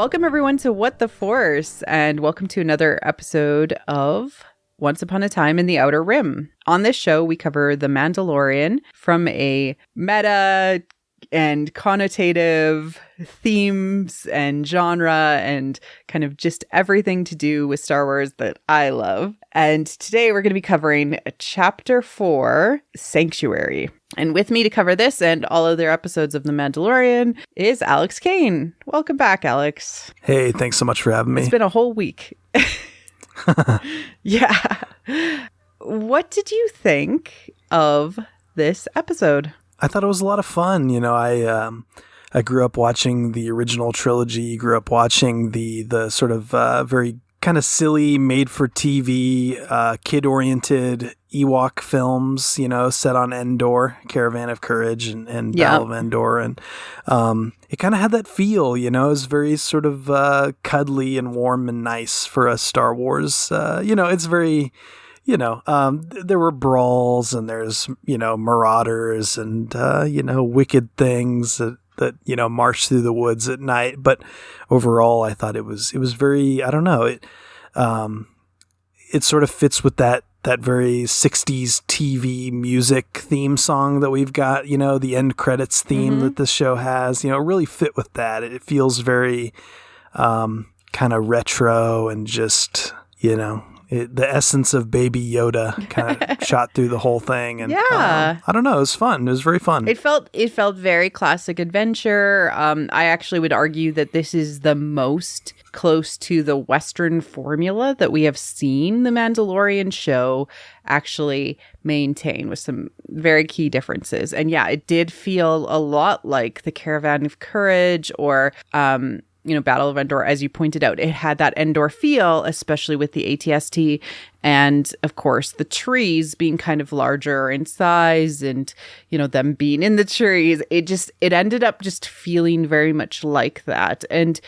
Welcome everyone to What the Force, and welcome to another episode of Once Upon a Time in the Outer Rim. On this show, we cover The Mandalorian from a meta and connotative themes and genre and kind of just everything to do with Star Wars that I love. And today we're going to be covering Chapter 4, Sanctuary. And with me to cover this and all other episodes of The Mandalorian is Alex Kane. Welcome back, Alex. Hey, thanks so much for having me. It's been a whole week. Yeah. What did you think of this episode? I thought it was a lot of fun. You know, I grew up watching the original trilogy, grew up watching the sort of very kind of silly, made-for-TV, kid-oriented Ewok films, you know, set on Endor, Caravan of Courage and Battle of Endor. And it kind of had that feel, you know, it was very sort of cuddly and warm and nice for a Star Wars. You know, it's very... You know, there were brawls and there's, you know, marauders and, you know, wicked things that, you know, march through the woods at night. But overall, I thought it was very, I don't know, it sort of fits with that very 60s TV music theme song that we've got, you know, the end credits theme that this show has, you know, really fit with that. It feels very kind of retro and just, you know, the essence of Baby Yoda kind of shot through the whole thing. And I don't know, it was fun. It was very fun. It felt very classic adventure. I actually would argue that this is the most close to the Western formula that we have seen the Mandalorian show actually maintain, with some very key differences. And yeah, it did feel a lot like the Caravan of Courage or you know, Battle of Endor, as you pointed out. It had that Endor feel, especially with the ATST and, of course, the trees being kind of larger in size and, you know, them being in the trees. It ended up just feeling very much like that. And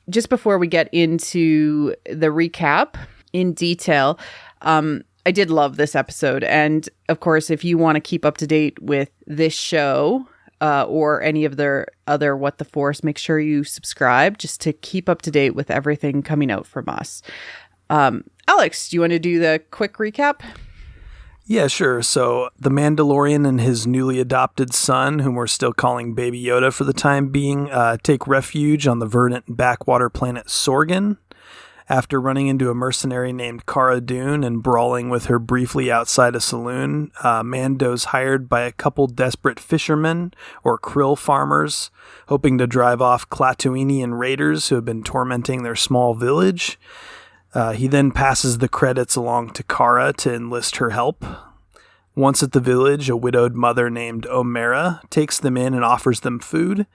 just before we get into the recap in detail, I did love this episode. And, of course, if you want to keep up to date with this show, or any of their other What the Force, make sure you subscribe just to keep up to date with everything coming out from us. Alex, do you want to do the quick recap? Yeah, sure. So the Mandalorian and his newly adopted son, whom we're still calling Baby Yoda for the time being, take refuge on the verdant backwater planet Sorgan. After running into a mercenary named Cara Dune and brawling with her briefly outside a saloon, Mando's hired by a couple desperate fishermen or krill farmers, hoping to drive off Klaatuinian raiders who have been tormenting their small village. He then passes the credits along to Cara to enlist her help. Once at the village, a widowed mother named Omera takes them in and offers them food.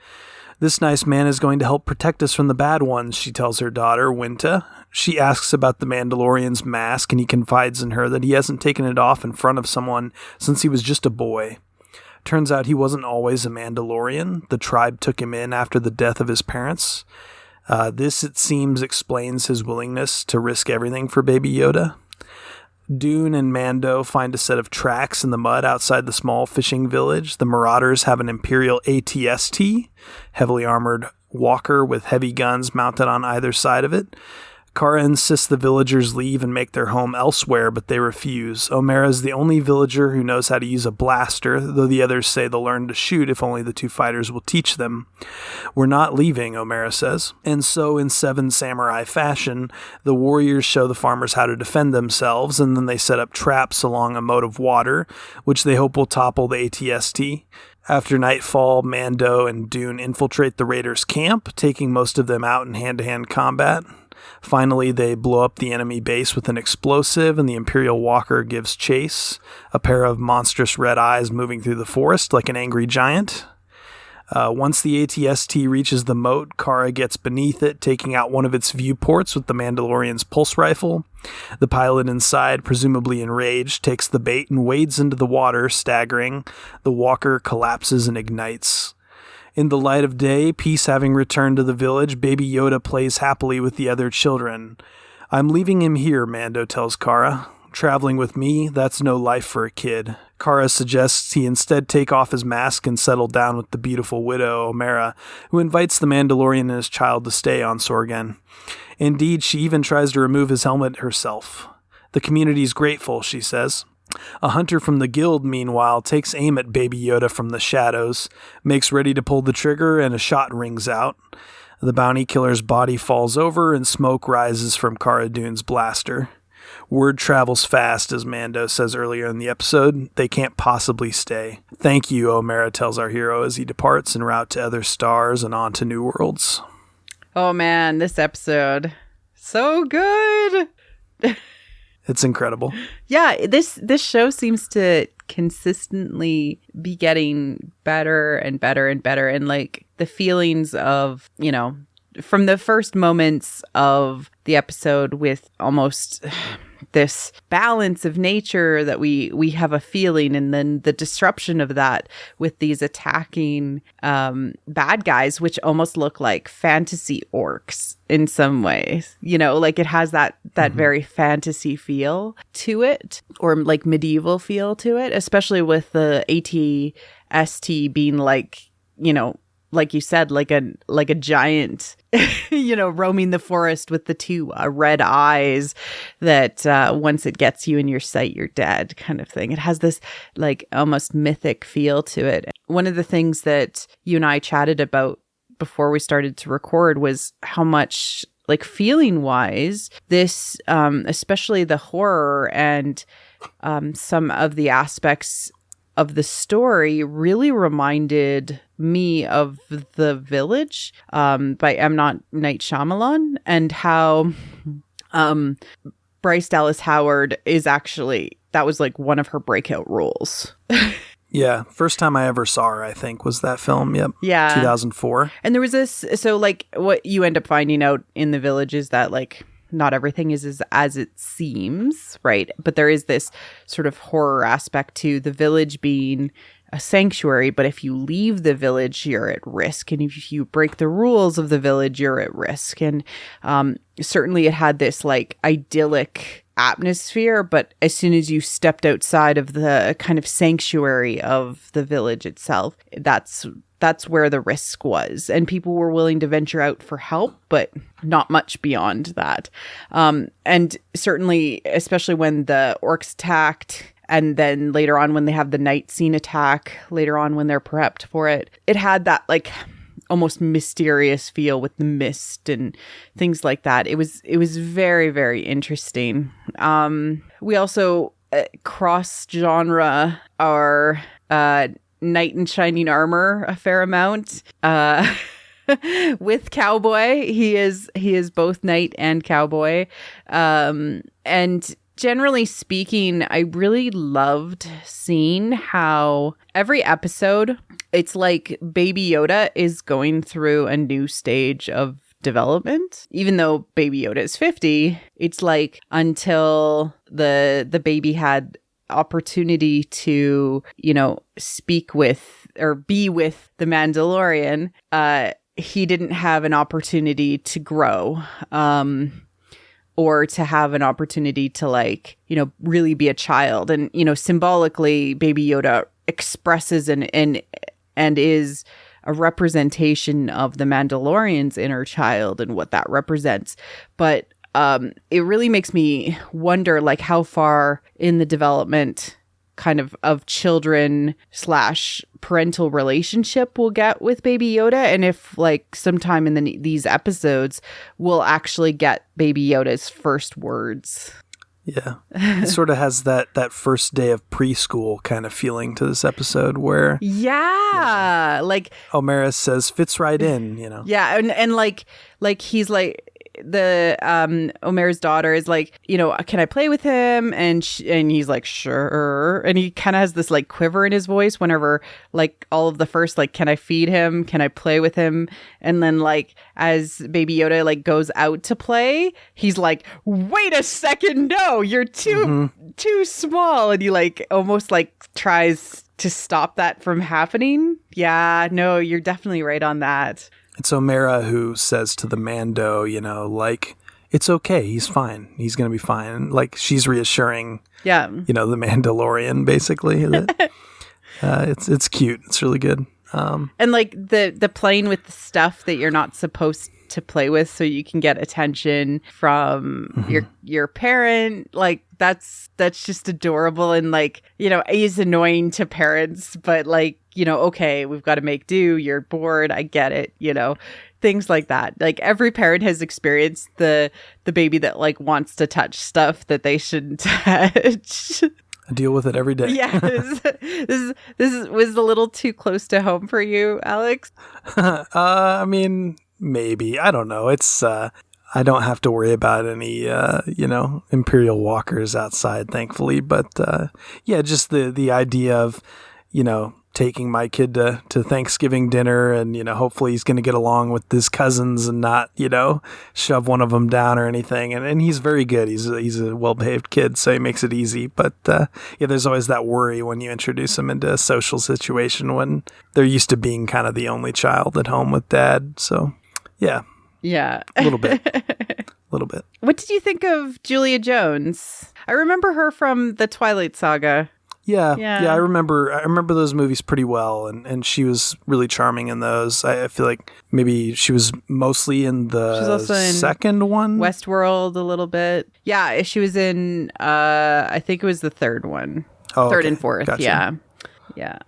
This nice man is going to help protect us from the bad ones, she tells her daughter, Winta. She asks about the Mandalorian's mask, and he confides in her that he hasn't taken it off in front of someone since he was just a boy. Turns out he wasn't always a Mandalorian. The tribe took him in after the death of his parents. This, it seems, explains his willingness to risk everything for Baby Yoda. Dune and Mando find a set of tracks in the mud outside the small fishing village. The Marauders have an Imperial ATST, heavily armored walker with heavy guns mounted on either side of it. Cara insists the villagers leave and make their home elsewhere, but they refuse. Omera is the only villager who knows how to use a blaster, though the others say they'll learn to shoot if only the two fighters will teach them. We're not leaving, Omera says. And so, in Seven Samurai fashion, the warriors show the farmers how to defend themselves, and then they set up traps along a moat of water, which they hope will topple the ATST. After nightfall, Mando and Dune infiltrate the raiders' camp, taking most of them out in hand-to-hand combat. Finally, they blow up the enemy base with an explosive, and the Imperial walker gives chase, a pair of monstrous red eyes moving through the forest like an angry giant. Once the ATST reaches the moat, Cara gets beneath it, taking out one of its viewports with the Mandalorian's pulse rifle. The pilot inside, presumably enraged, takes the bait and wades into the water, staggering. The walker collapses and ignites. In the light of day, peace having returned to the village, Baby Yoda plays happily with the other children. I'm leaving him here, Mando tells Cara. Traveling with me, that's no life for a kid. Kara suggests he instead take off his mask and settle down with the beautiful widow, Omera, who invites the Mandalorian and his child to stay on Sorgan. Indeed, she even tries to remove his helmet herself. The community's grateful, she says. A hunter from the guild, meanwhile, takes aim at Baby Yoda from the shadows, makes ready to pull the trigger, and a shot rings out. The bounty killer's body falls over, and smoke rises from Cara Dune's blaster. Word travels fast, as Mando says earlier in the episode. They can't possibly stay. Thank you, Omera tells our hero as he departs en route to other stars and on to new worlds. Oh man, this episode. So good! It's incredible. Yeah, this show seems to consistently be getting better and better and better. And like the feelings of, you know, from the first moments of the episode with almost this balance of nature that we have a feeling, and then the disruption of that with these attacking bad guys, which almost look like fantasy orcs in some ways. You know, like it has that very fantasy feel to it, or like medieval feel to it, especially with the AT-ST being like, you know, like you said, like a giant, you know, roaming the forest with the two red eyes that once it gets you in your sight, you're dead kind of thing. It has this like almost mythic feel to it. One of the things that you and I chatted about before we started to record was how much, like feeling wise, this, especially the horror and some of the aspects of the story really reminded me of The Village by M. Night Shyamalan, and how Bryce Dallas Howard is actually, that was like one of her breakout roles. Yeah, first time I ever saw her, I think, was that film. Yep. Yeah. 2004. And there was this, so like what you end up finding out in The Village is that like not everything is as it seems, right? But there is this sort of horror aspect to the village being a sanctuary, but if you leave the village, you're at risk. And if you break the rules of the village, you're at risk. And certainly it had this like idyllic atmosphere, but as soon as you stepped outside of the kind of sanctuary of the village itself, that's where the risk was. And people were willing to venture out for help, but not much beyond that. And certainly, especially when the orcs attacked, and then later on when they have the night scene attack, later on when they're prepped for it, it had that like almost mysterious feel with the mist and things like that. It was very, very interesting. We also cross-genre our knight in shining armor a fair amount. With Cowboy, he is both knight and cowboy. And generally speaking, I really loved seeing how every episode, it's like Baby Yoda is going through a new stage of development. Even though Baby Yoda is 50, it's like until the baby had opportunity to, you know, speak with or be with the Mandalorian, he didn't have an opportunity to grow. Or to have an opportunity to, like, you know, really be a child. And, you know, symbolically, Baby Yoda expresses and is a representation of the Mandalorian's inner child and what that represents. But it really makes me wonder, like, how far in the development kind of children / parental relationship we'll get with Baby Yoda, and if like sometime in these episodes we'll actually get Baby Yoda's first words. Yeah, it sort of has that first day of preschool kind of feeling to this episode where like Omera says fits right in, you know. Yeah, and like he's like, the Omera's daughter is like, you know, can I play with him? And he's like, sure. And he kind of has this like quiver in his voice whenever like all of the first, like, can I feed him? Can I play with him? And then like as Baby Yoda like goes out to play, he's like, wait a second, no, you're too small. And he like almost like tries to stop that from happening. Yeah, no, you're definitely right on that. It's Omera who says to the Mando, you know, like, it's okay. He's fine. He's going to be fine. And, like, she's reassuring, Yeah. the Mandalorian, basically. That it's cute. It's really good. And like the playing with the stuff that you're not supposed to play with so you can get attention from your parent, like that's just adorable. And like, he's annoying to parents, but like, okay, we've got to make do, you're bored, I get it, things like that. Like every parent has experienced the baby that like wants to touch stuff that they shouldn't touch. I deal with it every day. Yeah, this was a little too close to home for you, Alex. I mean, maybe. I don't know. It's I don't have to worry about any Imperial walkers outside, thankfully. But yeah, just the idea of taking my kid to Thanksgiving dinner, and hopefully he's going to get along with his cousins and not shove one of them down or anything. And he's very good. He's a well-behaved kid, so he makes it easy. But yeah, there's always that worry when you introduce them into a social situation when they're used to being kind of the only child at home with dad. So yeah, a little bit. What did you think of Julia Jones? I remember her from the Twilight Saga. Yeah. I remember those movies pretty well, and she was really charming in those. I feel like maybe she was mostly in the second one. Westworld a little bit. Yeah, she was in I think it was the third one. Third and fourth. Gotcha. Yeah.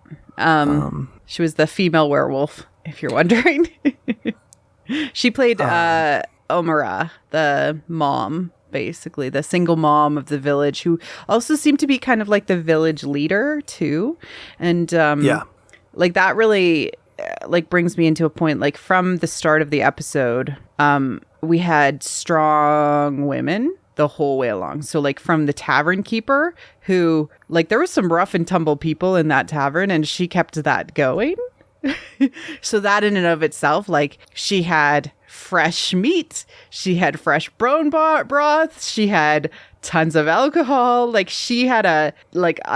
She was the female werewolf, if you're wondering. She played Omara, the mom. Basically the single mom of the village, who also seemed to be kind of like the village leader too. And like that really like brings me into a point, like from the start of the episode, we had strong women the whole way along. So like from the tavern keeper, who like there was some rough and tumble people in that tavern, and she kept that going. So that in and of itself, like she had fresh meat, she had fresh bone broth, she had tons of alcohol, like she had a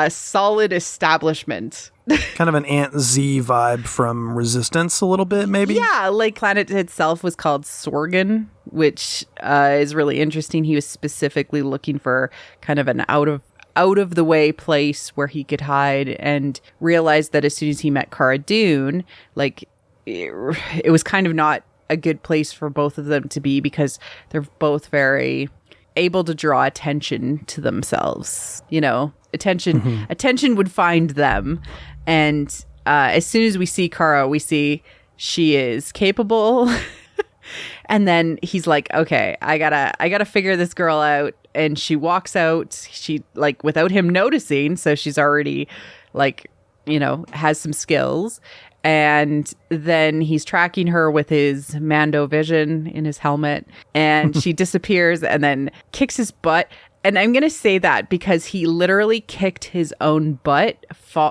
solid establishment. Kind of an Aunt Z vibe from Resistance a little bit, maybe. Yeah, like planet itself was called Sorgan, which is really interesting. He was specifically looking for kind of an out of the way place where he could hide, and realized that as soon as he met Cara Dune, like it was kind of not a good place for both of them to be, because they're both very able to draw attention to themselves. Attention would find them. And as soon as we see Cara, we see she is capable. And then he's like, okay, I gotta figure this girl out. And she walks out, she like without him noticing. So she's already like, has some skills. And then he's tracking her with his Mando vision in his helmet, and she disappears and then kicks his butt. And I'm going to say that because he literally kicked his own butt,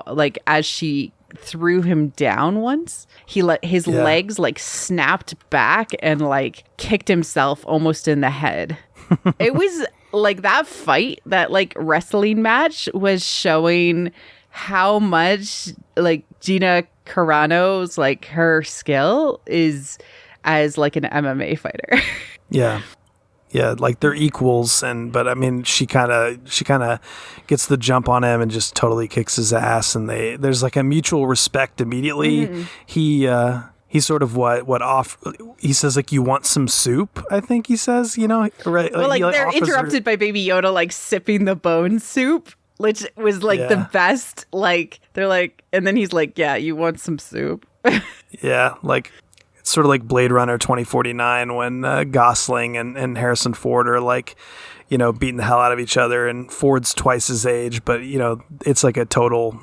like as she threw him down once. He let his legs like snapped back and like kicked himself almost in the head. It was like that fight, that like wrestling match was showing how much like Gina Carano's like her skill is as like an MMA fighter. Yeah, like they're equals, but I mean she kind of gets the jump on him and just totally kicks his ass, and there's like a mutual respect immediately. Mm-hmm. He sort of he says like, you want some soup, I think he says, right? Well, like they're interrupted by Baby Yoda like sipping the bone soup, which was like the best. Like they're like, and then he's like, yeah, you want some soup? Yeah, like it's sort of like Blade Runner 2049 when Gosling and Harrison Ford are like, beating the hell out of each other, and Ford's twice his age, but it's like a total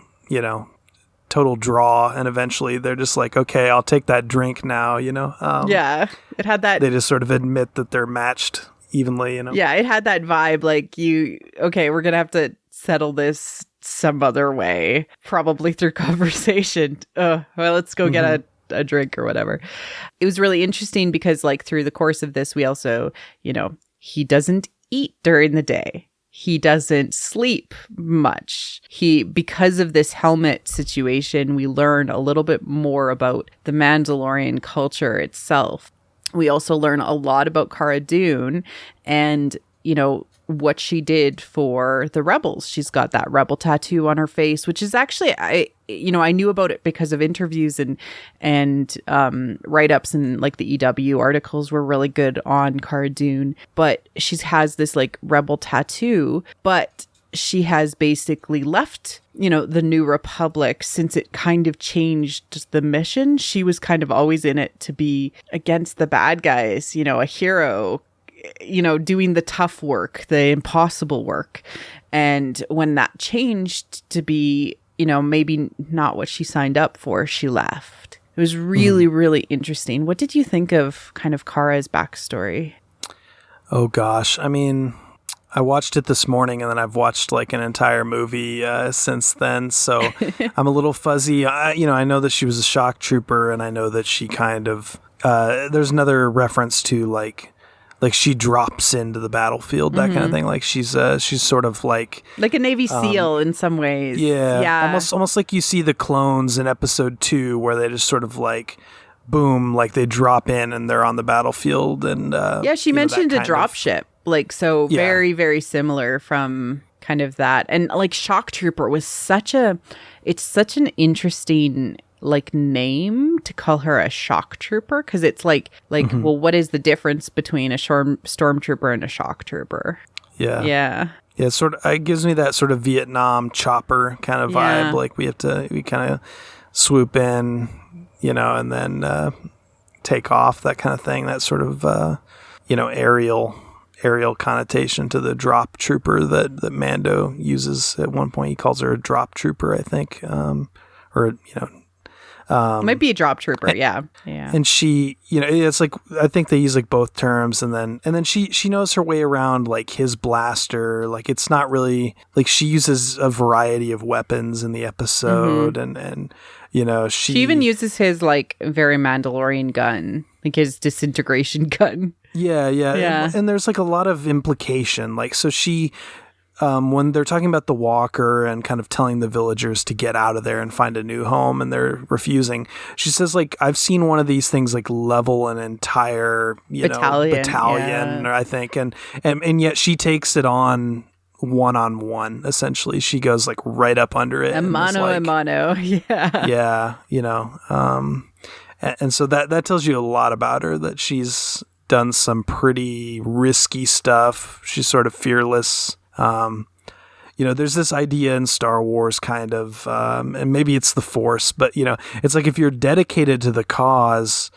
draw, and eventually they're just like, okay, I'll take that drink now. Yeah, it had that. They just sort of admit that they're matched evenly. Yeah, it had that vibe. Like we're gonna have to settle this some other way, probably through conversation. Well, let's go get a drink or whatever. It was really interesting because like through the course of this, we also, he doesn't eat during the day. He doesn't sleep much. Because of this helmet situation, we learn a little bit more about the Mandalorian culture itself. We also learn a lot about Cara Dune and, what she did for the rebels. She's got that rebel tattoo on her face, which is actually, I knew about it because of interviews and write-ups, and like the EW articles were really good on Cara Dune. But she has this like rebel tattoo, but she has basically left, the New Republic since it kind of changed the mission. She was kind of always in it to be against the bad guys, a hero, doing the tough work, the impossible work. And when that changed to be, maybe not what she signed up for, she left. It was really, really interesting. What did you think of kind of Cara's backstory? Oh, gosh. I mean, I watched it this morning, and then I've watched like an entire movie since then. So I'm a little fuzzy. I know that she was a shock trooper, and I know that she kind of, there's another reference to like she drops into the battlefield, that kind of thing. Like she's sort of like a Navy SEAL in some ways. Yeah. Almost like you see the clones in episode 2 where they just sort of like, boom, like they drop in and they're on the battlefild. And she mentioned a drop ship. Very, very similar from kind of that. And like shock trooper was such an interesting like name to call her a shock trooper, because it's like well, what is the difference between a stormtrooper and a shock trooper? Yeah, sort of, it gives me that sort of Vietnam chopper kind of vibe. Like we kind of swoop in, and then take off, that kind of thing. That sort of aerial connotation to the drop trooper that Mando uses at one point. He calls her a drop trooper, I think, might be a drop trooper. Yeah. And she, it's like, I think they use like both terms, and then she knows her way around like his blaster. Like it's not really like, she uses a variety of weapons in the episode, and she even uses his like very Mandalorian gun, like his disintegration gun. Yeah. And there's like a lot of implication. Like, so she, when they're talking about the walker and kind of telling the villagers to get out of there and find a new home, and they're refusing, she says like, I've seen one of these things like level an entire battalion, I think, and yet she takes it on one-on-one. Essentially, she goes like right up under it, a mano. Yeah. And so that tells you a lot about her, that she's done some pretty risky stuff. She's sort of fearless. There's this idea in Star Wars kind of, and maybe it's the Force, but it's like if you're dedicated to the cause,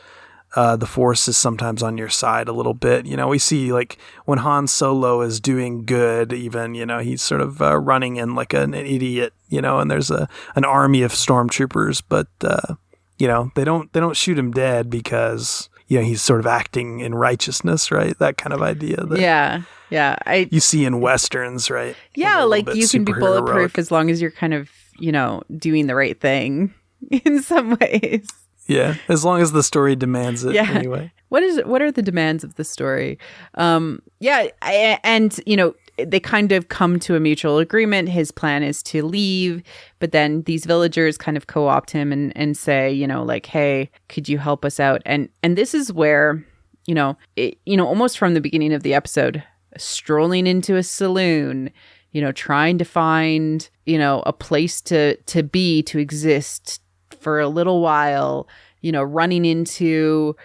the Force is sometimes on your side a little bit. We see like when Han Solo is doing good, even, he's sort of running in like an idiot, and there's an army of stormtroopers, but they don't shoot him dead because he's sort of acting in righteousness, right? That kind of idea. You see in Westerns, right? Yeah, like you can be bulletproof as long as you're kind of, doing the right thing in some ways. Yeah, as long as the story demands it anyway. What are the demands of the story? They kind of come to a mutual agreement. His plan is to leave, but then these villagers kind of co-opt him and say, like, hey, could you help us out? And this is where, almost from the beginning of the episode, strolling into a saloon, trying to find, a place to exist for a little while, running into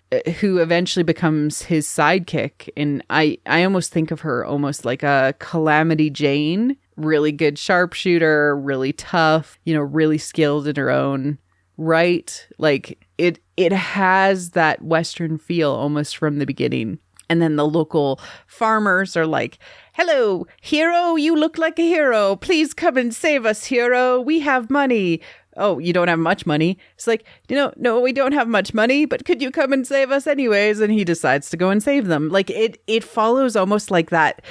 who eventually becomes his sidekick. And I almost think of her almost like a Calamity Jane, really good sharpshooter, really tough, really skilled in her own right. Like it has that Western feel almost from the beginning. And then the local farmers are like, hello, hero, you look like a hero. Please come and save us, hero. We have money. Oh, you don't have much money. It's like, no, we don't have much money, but could you come and save us anyways? And he decides to go and save them. Like it follows almost like that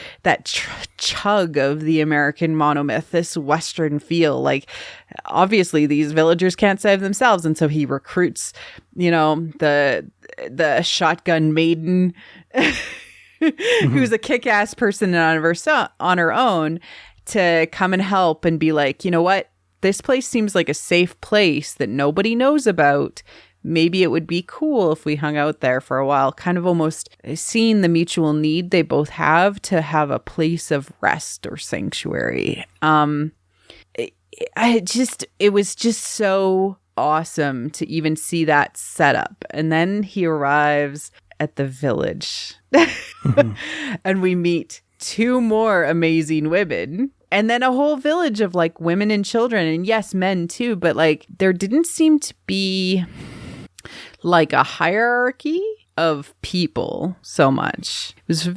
chug of the American monomyth, this Western feel. Like obviously these villagers can't save themselves. And so he recruits, the shotgun maiden who's a kick-ass person on her own to come and help and be like, you know what? This place seems like a safe place that nobody knows about. maybe it would be cool if we hung out there for a while, kind of almost seeing the mutual need they both have to have a place of rest or sanctuary. It was just so awesome to even see that setup. And then he arrives at the village and we meet two more amazing women. And then a whole village of like women and children, and yes, men too, but like there didn't seem to be like a hierarchy of people so much. It was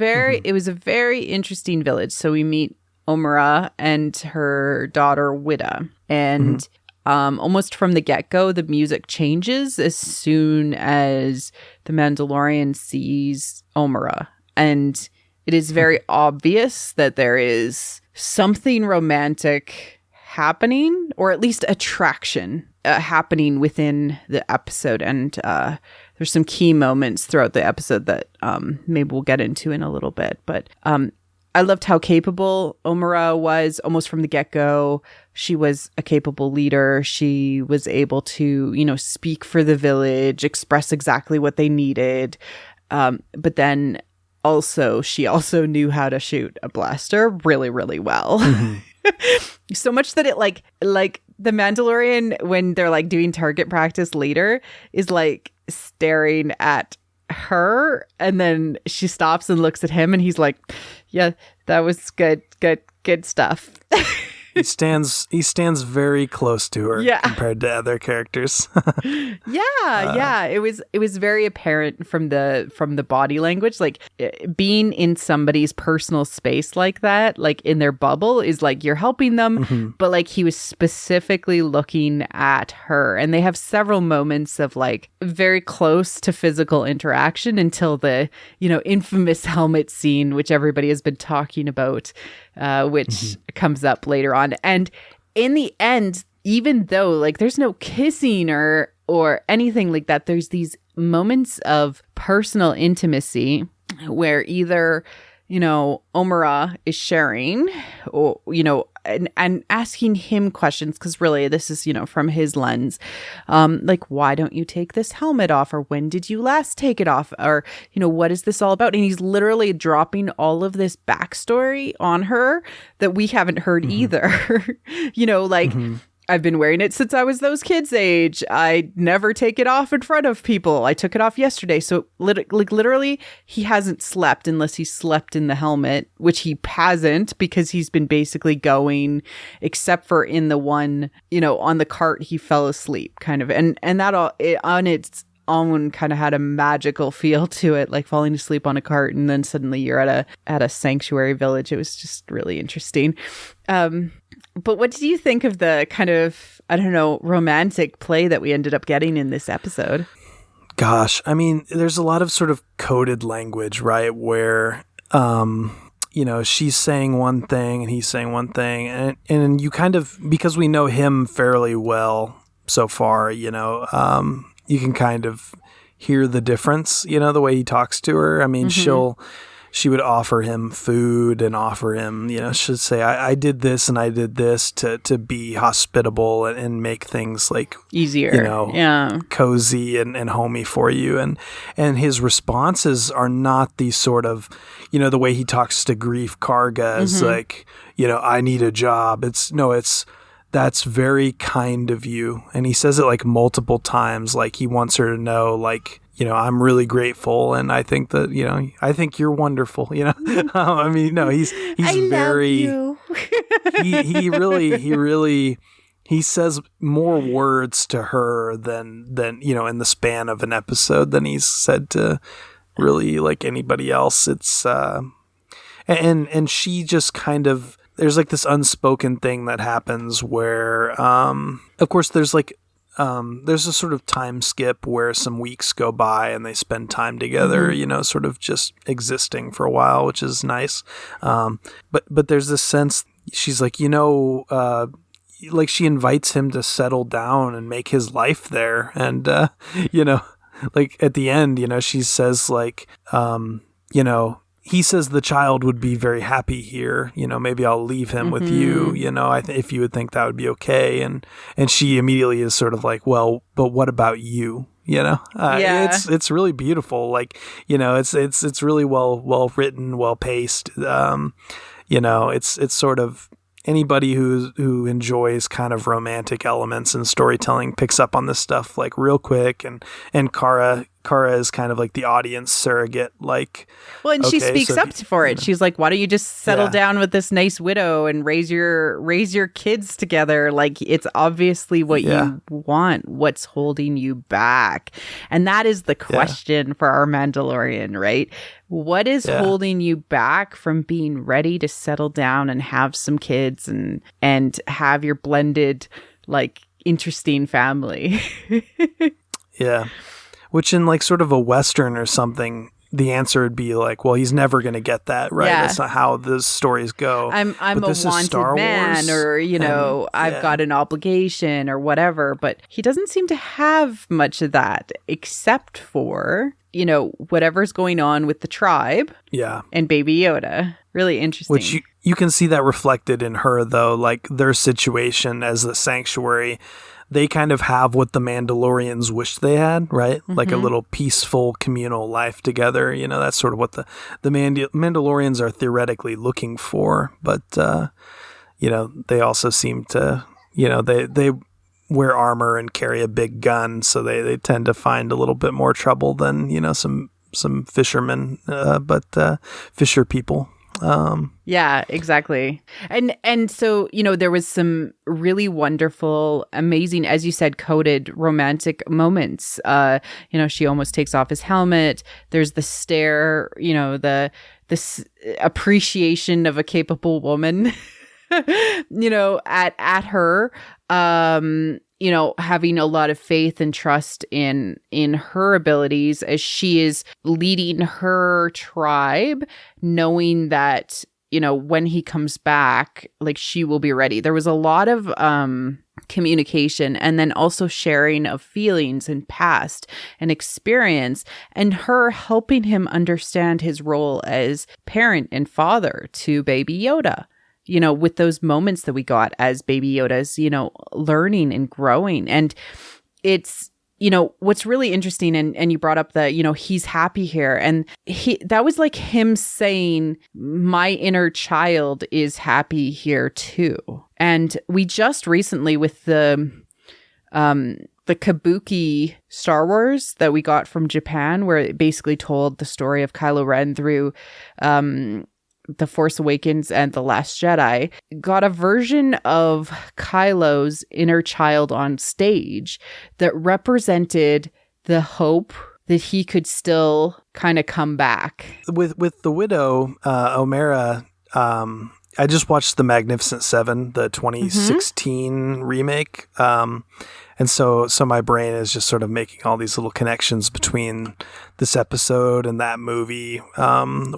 a very interesting village. So we meet Omura and her daughter Wida, and almost from the get-go, the music changes as soon as the Mandalorian sees Omura, and it is very obvious that there is something romantic happening, or at least attraction happening within the episode. And there's some key moments throughout the episode that maybe we'll get into in a little bit. But I loved how capable Omura was almost from the get-go. She was a capable leader. She was able to, speak for the village, express exactly what they needed. But then she also knew how to shoot a blaster really, really well. So much that it like the Mandalorian, when they're like doing target practice later, is like staring at her, and then she stops and looks at him, and he's like, yeah, that was good stuff. He stands very close to her compared to other characters. Yeah. It was very apparent from the body language, like being in somebody's personal space like that, like in their bubble, is like you're helping them, but like he was specifically looking at her, and they have several moments of like very close to physical interaction until the infamous helmet scene, which everybody has been talking about, which comes up later on. And in the end, even though like there's no kissing or anything like that, there's these moments of personal intimacy where either Omura is sharing, or and asking him questions, because really this is from his lens, like, why don't you take this helmet off, or when did you last take it off, or what is this all about? And he's literally dropping all of this backstory on her that we haven't heard either. I've been wearing it since I was those kids' age. I never take it off in front of people. I took it off yesterday. So literally, he hasn't slept unless he slept in the helmet, which he hasn't, because he's been basically going, except for in the one, on the cart, he fell asleep kind of. And that all on its own kind of had a magical feel to it, like falling asleep on a cart and then suddenly you're at a sanctuary village. It was just really interesting. But what did you think of the kind of, romantic play that we ended up getting in this episode? Gosh, I mean, there's a lot of sort of coded language, right? Where, she's saying one thing and he's saying one thing. And you kind of, because we know him fairly well so far, you can kind of hear the difference, the way he talks to her. I mean, she would offer him food and offer him, she'd say, I did this and I did this to be hospitable and make things like easier, cozy and homey for you. And his responses are not the sort of, the way he talks to Grief Karga is like, I need a job. That's very kind of you. And he says it like multiple times, like he wants her to know, like, I'm really grateful, and I think that, I think you're wonderful, I mean, no, he's I very, love you. he really, he says more words to her than, in the span of an episode than he's said to really like anybody else. It's, and she just kind of, there's like this unspoken thing that happens where, of course there's like, there's a sort of time skip where some weeks go by and they spend time together, sort of just existing for a while, which is nice. But there's this sense she's like, like she invites him to settle down and make his life there. And, like at the end, she says like, he says the child would be very happy here. Maybe I'll leave him with you. If you would think that would be okay. And she immediately is sort of like, well, but what about you? Yeah. It's really beautiful. Like, it's really well written, well paced. It's sort of anybody who enjoys kind of romantic elements in storytelling picks up on this stuff like real quick. And Kara is kind of like the audience surrogate. Like, well, and she speaks up for it. She's like, "Why don't you just settle down with this nice widow and raise your kids together? Like, it's obviously what you want. What's holding you back?" And that is the question for our Mandalorian, right? What is holding you back from being ready to settle down and have some kids and have your blended, like, interesting family? Yeah. Which in like sort of a Western or something, the answer would be like, well, he's never going to get that, right? Yeah. That's not how the stories go. I'm a wanted man, or, I've got an obligation or whatever. But he doesn't seem to have much of that, except for, whatever's going on with the tribe. Yeah. And Baby Yoda. Really interesting. Which you can see that reflected in her, though, like their situation as the sanctuary. They kind of have what the Mandalorians wish they had, right? Mm-hmm. Like a little peaceful communal life together. That's sort of what the Mandalorians are theoretically looking for. But, they also seem to, they wear armor and carry a big gun. So they tend to find a little bit more trouble than, some fishermen, but fisher people. Yeah, exactly. And so, there was some really wonderful, amazing, as you said, coded romantic moments. She almost takes off his helmet. There's the stare, this appreciation of a capable woman, at her, having a lot of faith and trust in her abilities as she is leading her tribe, knowing that, when he comes back, like, she will be ready. There was a lot of communication, and then also sharing of feelings and past and experience, and her helping him understand his role as parent and father to Baby Yoda. With those moments that we got as Baby Yoda's, learning and growing. And it's, what's really interesting, and you brought up the, he's happy here. And that was like him saying, my inner child is happy here too. And we just recently, with the Kabuki Star Wars that we got from Japan, where it basically told the story of Kylo Ren through, The Force Awakens and The Last Jedi, got a version of Kylo's inner child on stage that represented the hope that he could still kind of come back. With the widow, Omera, I just watched The Magnificent Seven, the 2016 remake. And so my brain is just sort of making all these little connections between this episode and that movie,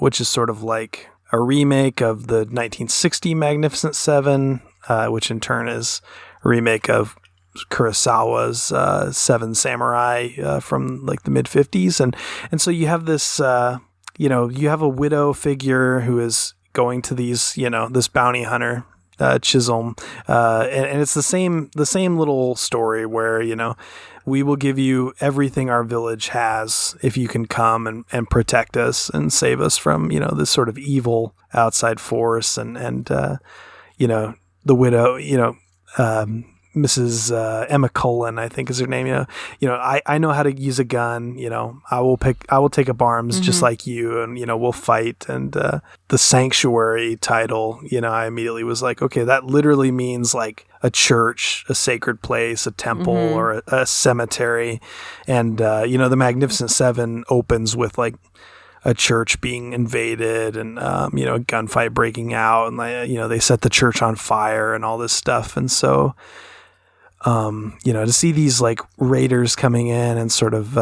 which is sort of like a remake of the 1960 Magnificent Seven, which in turn is a remake of Kurosawa's Seven Samurai from like the mid 50s. And so you have this, you have a widow figure who is going to these, this bounty hunter, Chisholm, and it's the same little story where, we will give you everything our village has if you can come and protect us and save us from, this sort of evil outside force. And the widow, Mrs. Emma Cullen, I think is her name. I know how to use a gun. I will take up arms just like you, and we'll fight. And the sanctuary title, I immediately was like, okay, that literally means like a church, a sacred place, a temple, or a cemetery. And the Magnificent Seven opens with like a church being invaded and a gunfight breaking out, and they set the church on fire and all this stuff. And so to see these like raiders coming in and sort of,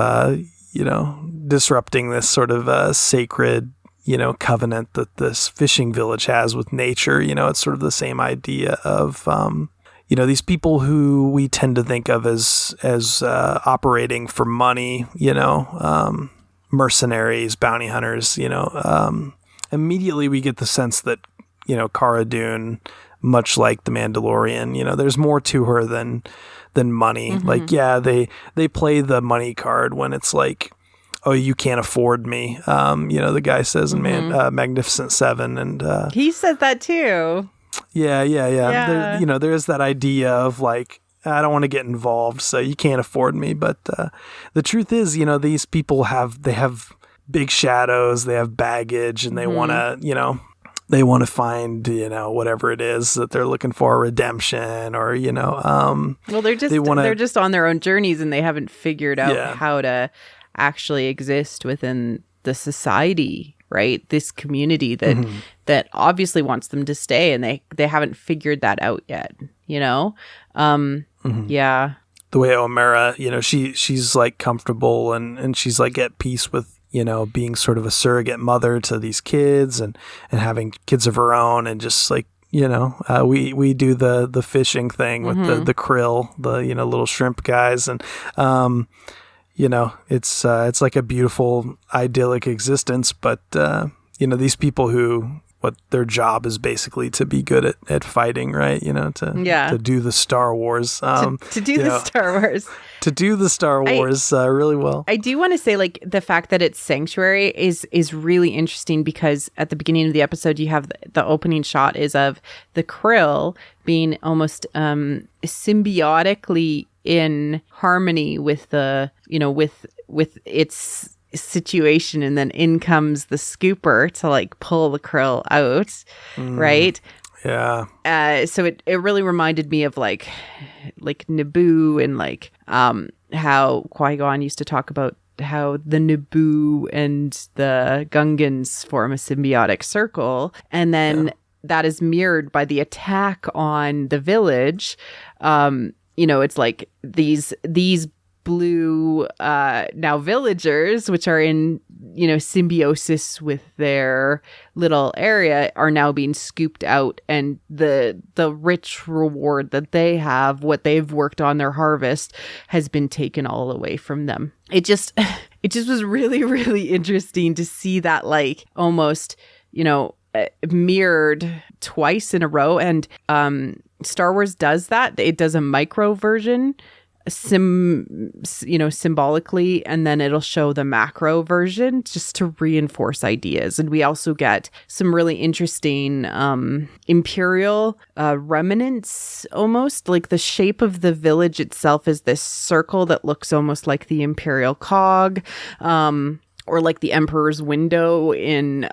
disrupting this sort of sacred, covenant that this fishing village has with nature, it's sort of the same idea of, these people who we tend to think of as operating for money, mercenaries, bounty hunters, immediately we get the sense that, Cara Dune much like the Mandalorian. You know, there's more to her than money. Like, yeah, they play the money card when it's like, oh, you can't afford me. You know, the guy says in Magnificent Seven, and he said that too. Yeah. There, you know, there's that idea of like, I don't want to get involved, so you can't afford me. But the truth is, you know, these people have big shadows, they have baggage, and they want to, you know, they want to find, you know, whatever it is that they're looking for, redemption, or, you know, well, they're just on their own journeys, and they haven't figured out how to actually exist within the society, right? This community that obviously wants them to stay, and they haven't figured that out yet, you know? Yeah. The way O'Mara, you know, she's like comfortable and she's like at peace with, you know, being sort of a surrogate mother to these kids and having kids of her own, and just like, you know, we do the fishing thing with the krill, the, you know, little shrimp guys, and you know, it's like a beautiful idyllic existence, but you know, these people who what their job is basically to be good at fighting, right? You know, to do the Star Wars, to do the Star Wars. To do the Star Wars really well. I do want to say, like, the fact that it's sanctuary is really interesting, because at the beginning of the episode, you have the opening shot is of the krill being almost symbiotically in harmony with the, you know, with its situation, and then in comes the scooper to like pull the krill out, right? Yeah. So it really reminded me of like Naboo, and like how Qui-Gon used to talk about how the Naboo and the Gungans form a symbiotic circle, and then that is mirrored by the attack on the village. You know, it's like these blue now villagers, which are in, you know, symbiosis with their little area, are now being scooped out, and the rich reward that they have, what they've worked on, their harvest, has been taken all away from them. It just was really, really interesting to see that, like, almost, you know, mirrored twice in a row. And Star Wars does that. It does a micro version symbolically, and then it'll show the macro version just to reinforce ideas. And we also get some really interesting Imperial remnants, almost like the shape of the village itself is this circle that looks almost like the Imperial cog, or like the Emperor's window in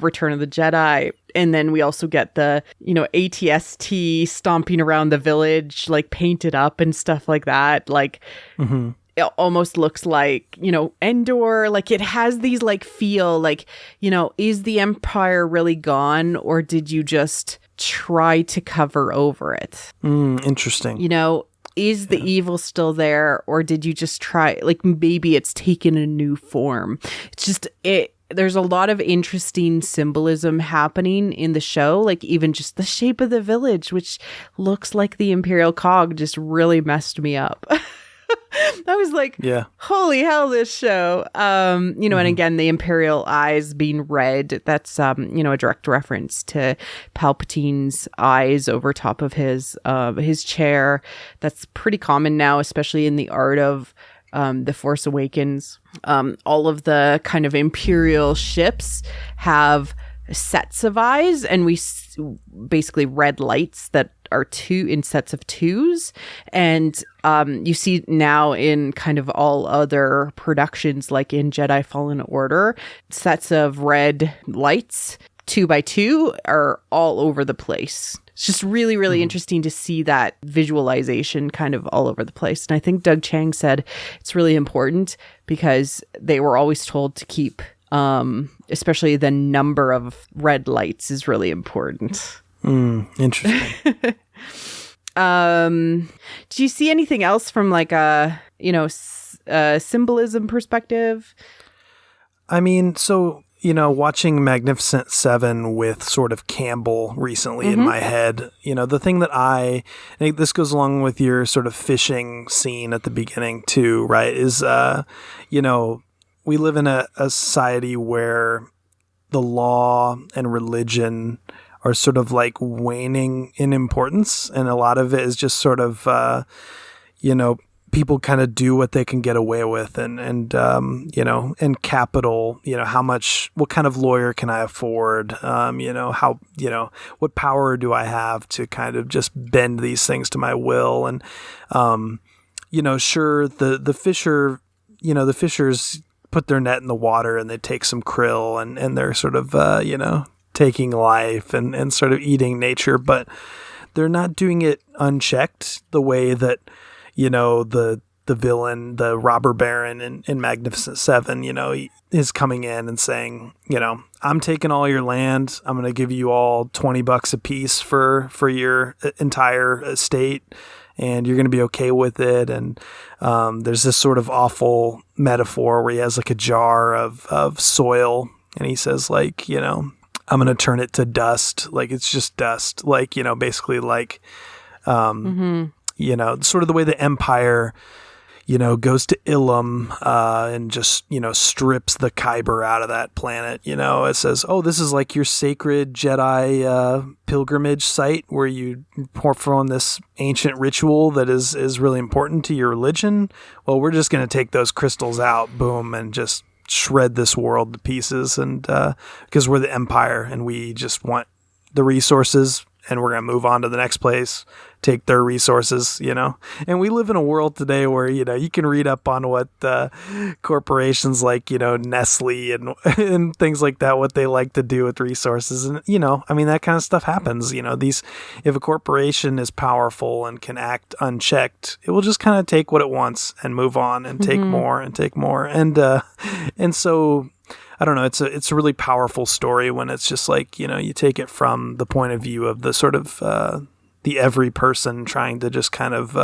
Return of the Jedi. And then we also get the, you know, ATST stomping around the village, like painted up and stuff like that. Like, it almost looks like, you know, Endor. Like, it has these like feel like, you know, is the Empire really gone, or did you just try to cover over it? Interesting. You know, is the evil still there, or did you just try, like, maybe it's taken a new form? It's just, there's a lot of interesting symbolism happening in the show. Like, even just the shape of the village, which looks like the Imperial cog, just really messed me up. I was like, holy hell, this show. You know, and again, the Imperial eyes being red, that's, you know, a direct reference to Palpatine's eyes over top of his chair. That's pretty common now, especially in the art of The Force Awakens. All of the kind of Imperial ships have sets of eyes, and we basically red lights that are in sets of twos. And you see now in kind of all other productions, like in Jedi Fallen Order, sets of red lights 2 by 2 are all over the place. It's just really, really interesting to see that visualization kind of all over the place. And I think Doug Chiang said it's really important because they were always told to keep, especially the number of red lights is really important. Interesting. Do you see anything else from like a, you know, symbolism perspective? I mean, so, you know, watching Magnificent Seven with sort of Campbell recently in my head, you know, the thing that I think this goes along with your sort of fishing scene at the beginning too, right, is, you know, we live in a society where the law and religion are sort of like waning in importance, and a lot of it is just sort of people kind of do what they can get away with, and and capital, what kind of lawyer can I afford, what power do I have to kind of just bend these things to my will, and sure, the fisher, the fishers put their net in the water and they take some krill, and they're sort of taking life and sort of eating nature, but they're not doing it unchecked the way that the villain, the robber baron in Magnificent Seven, he is coming in and saying, I'm taking all your land. I'm going to give you all $20 a piece for your entire estate, and you're going to be okay with it. And there's this sort of awful metaphor where he has like a jar of soil, and he says like, I'm going to turn it to dust. Like it's just dust. Like, basically like, sort of the way the Empire, goes to Ilum and just, strips the Kyber out of that planet. It says, oh, this is like your sacred Jedi pilgrimage site where you perform this ancient ritual that is really important to your religion. Well, we're just going to take those crystals out, boom, and just shred this world to pieces. And because we're the Empire and we just want the resources, and we're going to move on to the next place, take their resources, And we live in a world today where, you can read up on what corporations like, Nestle and things like that, what they like to do with resources. And, that kind of stuff happens. If a corporation is powerful and can act unchecked, it will just kind of take what it wants and move on and take more and take more. And so I don't know. It's a really powerful story when it's just like, you take it from the point of view of the sort of the every person trying to just kind of,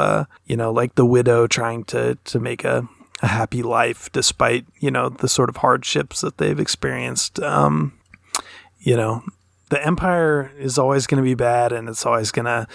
like the widow trying to make a happy life despite, the sort of hardships that they've experienced. The Empire is always going to be bad and it's always going to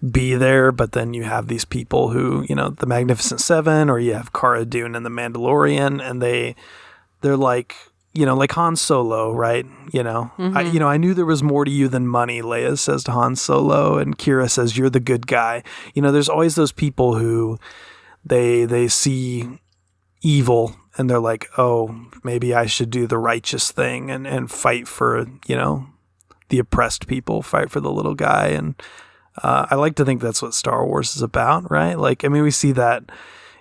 be there. But then you have these people who, the Magnificent Seven, or you have Cara Dune and the Mandalorian, and they're like, like Han Solo, right? I knew there was more to you than money, Leia says to Han Solo, and Kira says, you're the good guy. There's always those people who they see evil and they're like, oh, maybe I should do the righteous thing and fight for, the oppressed people, fight for the little guy. And I like to think that's what Star Wars is about, right? Like, we see that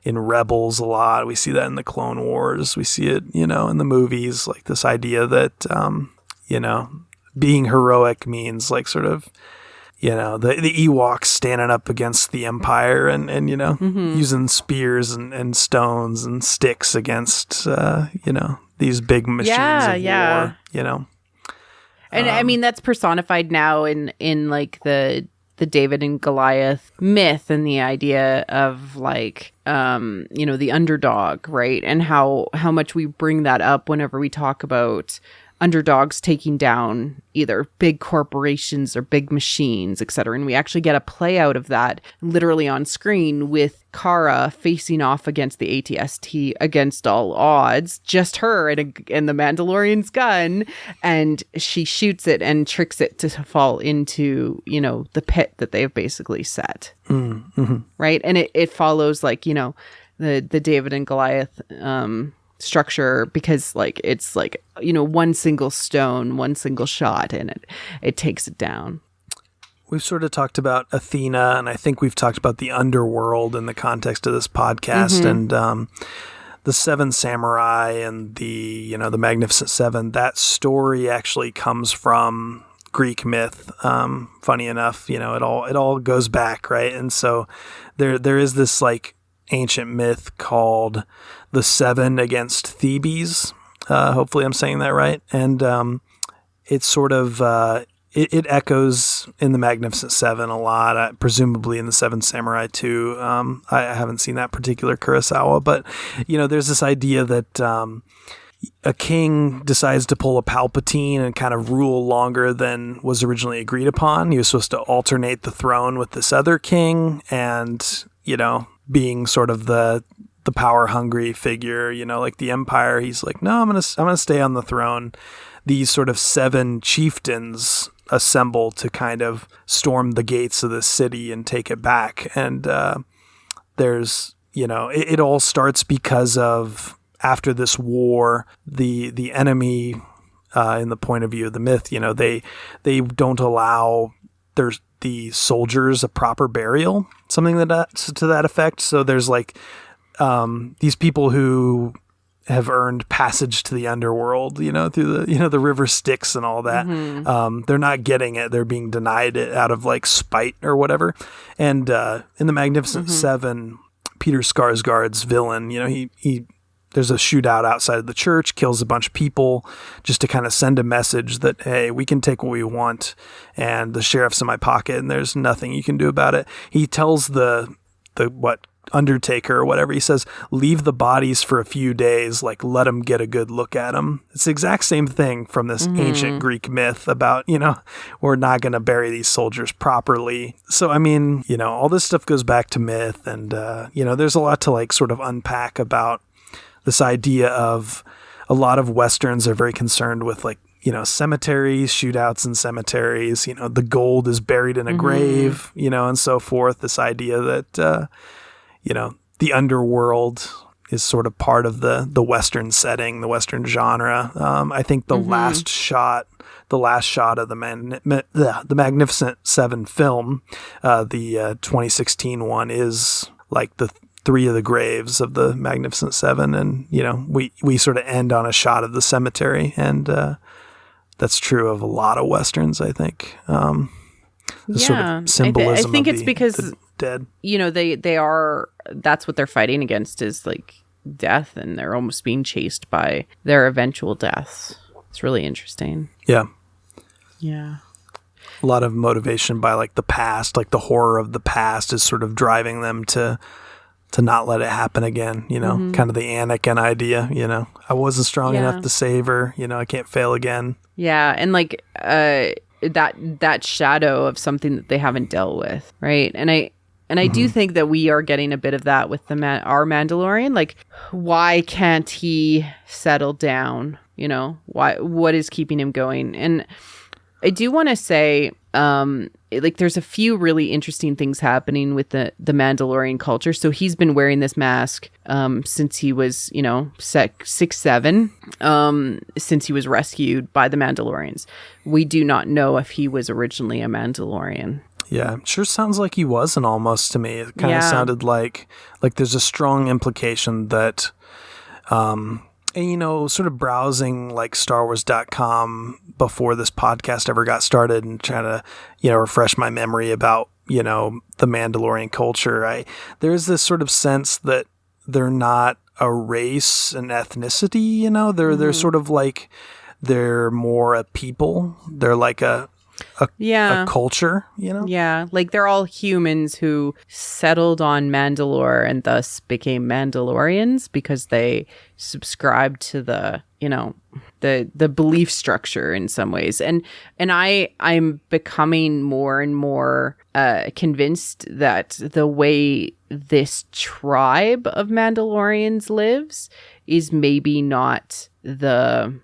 in Rebels a lot. We see that in the Clone Wars. We see it, in the movies, like this idea that, being heroic means like sort of, the Ewoks standing up against the Empire and using spears and stones and sticks against, these big machines of war, And that's personified now in like the David and Goliath myth and the idea of like, the underdog, right? And how much we bring that up whenever we talk about underdogs taking down either big corporations or big machines, etc. And we actually get a play out of that literally on screen with Cara facing off against the AT-ST against all odds, just her and the Mandalorian's gun, and she shoots it and tricks it to fall into, the pit that they've basically set. Mm-hmm. Right? And it follows like, the David and Goliath structure, because like it's like, one single stone, one single shot, and it takes it down. We've sort of talked about Athena, and I think we've talked about the underworld in the context of this podcast, and the Seven Samurai and the Magnificent Seven. That story actually comes from Greek myth. Funny enough, it all goes back, right? And so there is this like ancient myth called the Seven against Thebes. Hopefully I'm saying that right. And it's sort of it echoes in the Magnificent Seven a lot, presumably in the Seven Samurai too. I haven't seen that particular Kurosawa, but there's this idea that a king decides to pull a Palpatine and kind of rule longer than was originally agreed upon. He was supposed to alternate the throne with this other king, and being sort of the the power hungry figure, like the Empire. He's like, no, I'm gonna stay on the throne. These sort of 7 chieftains assemble to kind of storm the gates of the city and take it back. And there's, it all starts because of, after this war, the enemy, in the point of view of the myth, they don't allow the soldiers a proper burial, something to that effect. So there's like these people who have earned passage to the underworld, through the river Styx and all that. Mm-hmm. They're not getting it. They're being denied it out of like spite or whatever. And in the Magnificent Seven, Peter Skarsgård's villain, he there's a shootout outside of the church, kills a bunch of people just to kind of send a message that, hey, we can take what we want and the sheriff's in my pocket and there's nothing you can do about it. He tells the undertaker or whatever, he says, leave the bodies for a few days, like let them get a good look at them. It's the exact same thing from this ancient Greek myth about, we're not going to bury these soldiers properly. So, I mean, all this stuff goes back to myth and, there's a lot to like sort of unpack about this idea of a lot of Westerns are very concerned with like, cemeteries, shootouts in cemeteries, the gold is buried in a grave, and so forth. This idea that, the underworld is sort of part of the Western setting, the Western genre. I think the last shot of the Magnificent Seven film, the 2016 one, is like the 3 of the graves of the Magnificent Seven. And, we sort of end on a shot of the cemetery. And that's true of a lot of Westerns, I think. Sort of symbolism I think of it's because the dead. They are, that's what they're fighting against, is like death, and they're almost being chased by their eventual deaths. It's really interesting. Yeah. Yeah. A lot of motivation by like the past, like the horror of the past is sort of driving them to not let it happen again, kind of the Anakin idea, I wasn't strong enough to save her, I can't fail again. Yeah. And like, that shadow of something that they haven't dealt with. Right. And I do think that we are getting a bit of that with our Mandalorian. Like, why can't he settle down? What is keeping him going? And I do want to say, like, there's a few really interesting things happening with the Mandalorian culture. So he's been wearing this mask since he was, 6, 7, since he was rescued by the Mandalorians. We do not know if he was originally a Mandalorian. Yeah, sure sounds like he wasn't almost to me. It kind of sounded like there's a strong implication that, and, sort of browsing like StarWars.com before this podcast ever got started and trying to, refresh my memory about, the Mandalorian culture. There's this sort of sense that they're not a race and ethnicity, they're sort of like, they're more a people. They're like a culture, Yeah, like they're all humans who settled on Mandalore and thus became Mandalorians because they subscribed to the belief structure in some ways. And I'm becoming more and more convinced that the way this tribe of Mandalorians lives is maybe not the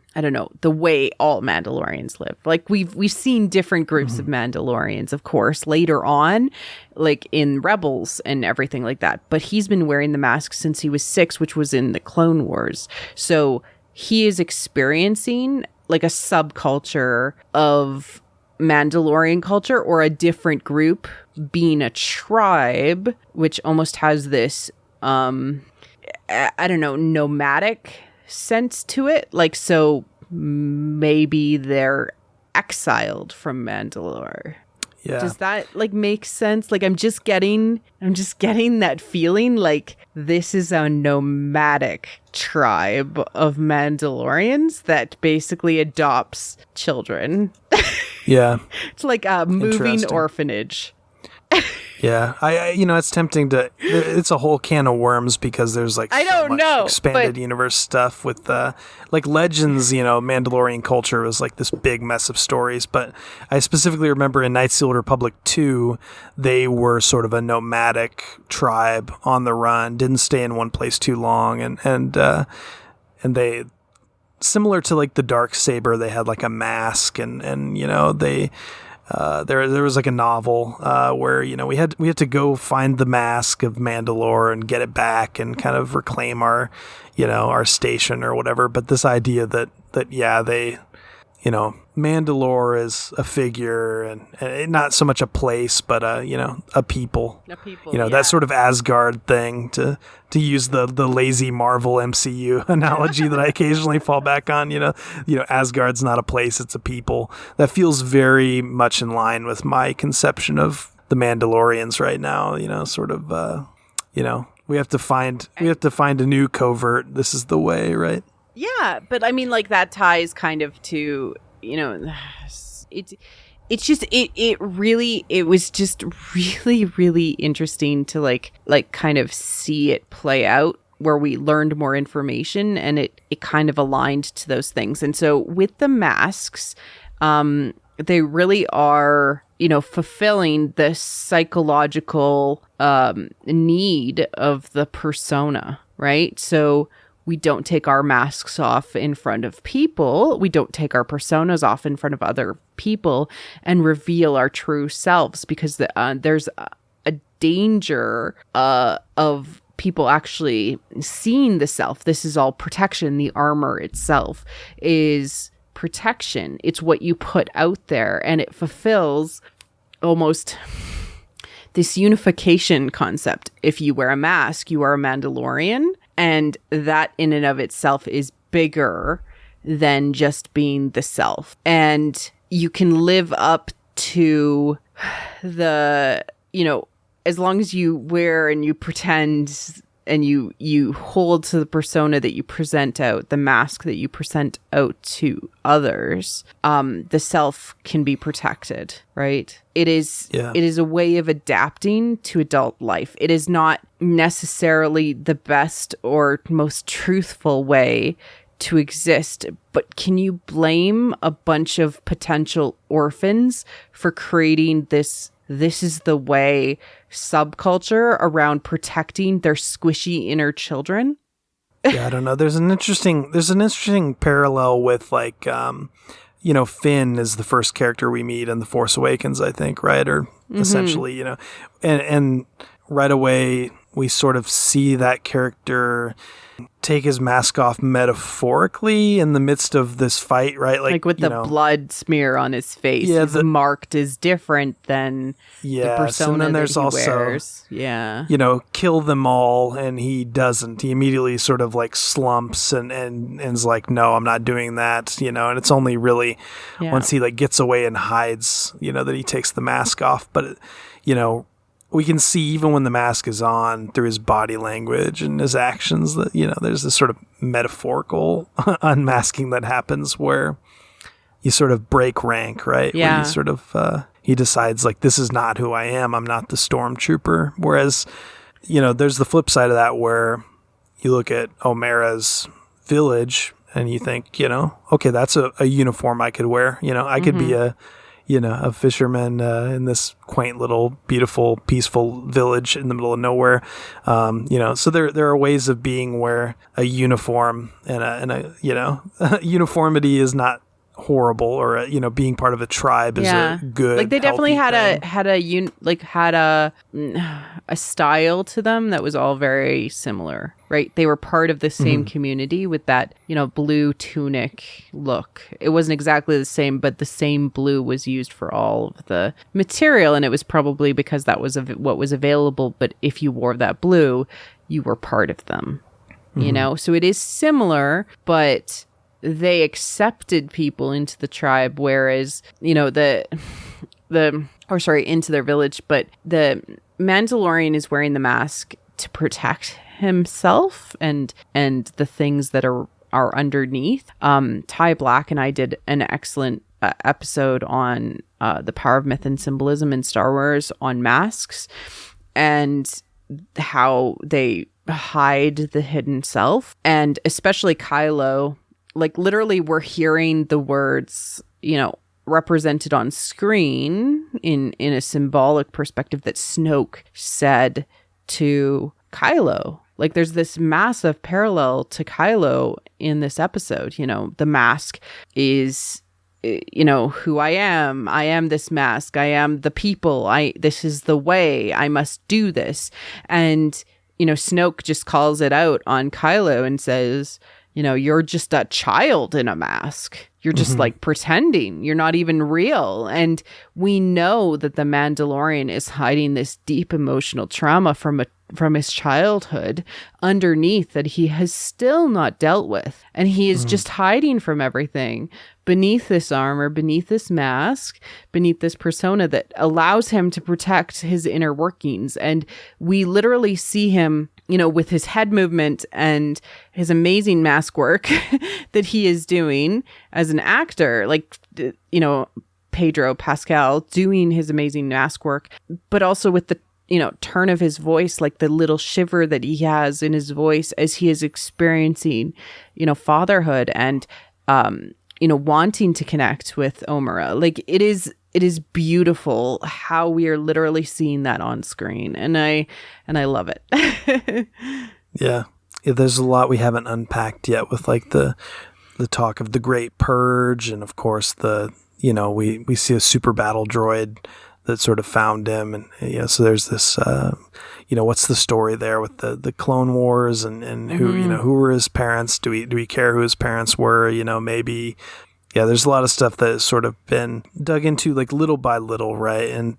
way all Mandalorians live. Like we've seen different groups of Mandalorians, of course, later on, like in Rebels and everything like that. But he's been wearing the mask since he was 6, which was in the Clone Wars. So he is experiencing like a subculture of Mandalorian culture, or a different group being a tribe, which almost has this, nomadic sense to it. Like, so maybe they're exiled from Mandalore. Yeah. Does that like make sense? Like, I'm just getting that feeling like this is a nomadic tribe of Mandalorians that basically adopts children. Yeah. It's like a moving orphanage. Yeah, it's tempting to. It's a whole can of worms because there's like expanded universe stuff with like Legends. Mandalorian culture was like this big mess of stories. But I specifically remember in Knights of the Old Republic 2, they were sort of a nomadic tribe on the run, didn't stay in one place too long, and they, similar to like the Darksaber, they had like a mask, and they. There was like a novel where we had to go find the mask of Mandalore and get it back and kind of reclaim our station or whatever. But this idea that they Mandalore is a figure and not so much a place, but a people. A people. That sort of Asgard thing, to use the lazy Marvel MCU analogy that I occasionally fall back on. Asgard's not a place, it's a people. That feels very much in line with my conception of the Mandalorians right now. We have to find a new covert. This is the way, right? Yeah, but I mean, like, that ties kind of to, it was just really, really interesting to like kind of see it play out, where we learned more information, and it kind of aligned to those things. And so with the masks, they really are, fulfilling the psychological need of the persona, right? So we don't take our masks off in front of people. We don't take our personas off in front of other people and reveal our true selves, because there's a danger of people actually seeing the self. This is all protection. The armor itself is protection. It's what you put out there, and it fulfills almost this unification concept. If you wear a mask, you are a Mandalorian. And that in and of itself is bigger than just being the self. And you can live up to the, as long as you wear and you pretend and you hold to the persona that you present out, the mask that you present out to others, the self can be protected, right? It is a way of adapting to adult life. It is not necessarily the best or most truthful way to exist, but can you blame a bunch of potential orphans for creating this is the way subculture around protecting their squishy inner children? Yeah, I don't know. There's an interesting parallel with like, Finn is the first character we meet in The Force Awakens, I think, right? Or essentially, and right away we sort of see that character take his mask off metaphorically in the midst of this fight, right? Like with the blood smear on his face, is marked as different than the persona and then there's that he also wears. Yeah. Kill them all, and he doesn't. He immediately sort of like slumps and is like, no, I'm not doing that, and it's only really once he like gets away and hides, that he takes the mask off. But, we can see even when the mask is on through his body language and his actions that, there's this sort of metaphorical unmasking that happens where you sort of break rank, right? Yeah. Where you sort of, he decides like, this is not who I am. I'm not the stormtrooper. Whereas, there's the flip side of that where you look at Omera's village and you think, okay, that's a uniform I could wear. I could be a fisherman in this quaint little beautiful peaceful village in the middle of nowhere. So there are ways of being where a uniform and a uniformity is not horrible, or being part of a tribe is a good, like, they definitely had thing. had a style to them that was all very similar, right? They were part of the same community with that blue tunic look. It wasn't exactly the same, but the same blue was used for all of the material, and it was probably because that was what was available. But if you wore that blue, you were part of them. So it is similar, but they accepted people into the tribe, whereas, into their village, but the Mandalorian is wearing the mask to protect himself and the things that are underneath. Ty Black and I did an excellent episode on the power of myth and symbolism in Star Wars on masks and how they hide the hidden self. And especially Kylo, like literally we're hearing the words, represented on screen in a symbolic perspective that Snoke said to Kylo. Like there's this massive parallel to Kylo in this episode. The mask is, who I am. I am this mask. I am the people. This is the way. I must do this. And, Snoke just calls it out on Kylo and says, you're just a child in a mask. You're just like pretending. You're not even real. And we know that the Mandalorian is hiding this deep emotional trauma from his childhood underneath that he has still not dealt with. And he is just hiding from everything beneath this armor, beneath this mask, beneath this persona that allows him to protect his inner workings. And we literally see him, with his head movement and his amazing mask work that he is doing as an actor, like, Pedro Pascal doing his amazing mask work, but also with the turn of his voice, like the little shiver that he has in his voice as he is experiencing, fatherhood and, wanting to connect with Omera. Like it is beautiful how we are literally seeing that on screen. And I love it. Yeah. There's a lot we haven't unpacked yet with like the talk of the Great Purge. And of course we see a super battle droid that sort of found him. And, so there's this, what's the story there with the Clone Wars and who, who were his parents? Do we care who his parents were? Maybe, there's a lot of stuff that has sort of been dug into like little by little. Right. And,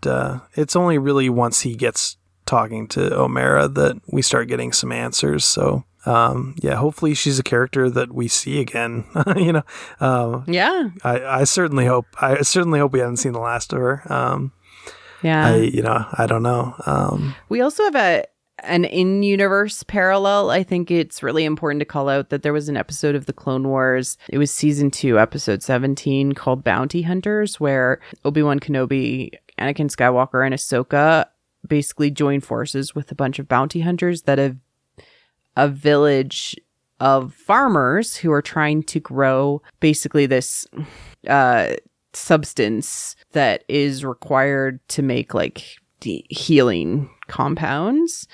it's only really once he gets talking to Omera that we start getting some answers. So, hopefully she's a character that we see again, I certainly hope we haven't seen the last of her. I don't know. We also have an in-universe parallel. I think it's really important to call out that there was an episode of the Clone Wars. It was season 2, episode 17, called Bounty Hunters, where Obi-Wan Kenobi, Anakin Skywalker, and Ahsoka basically join forces with a bunch of bounty hunters that have a village of farmers who are trying to grow basically this substance that is required to make like healing compounds.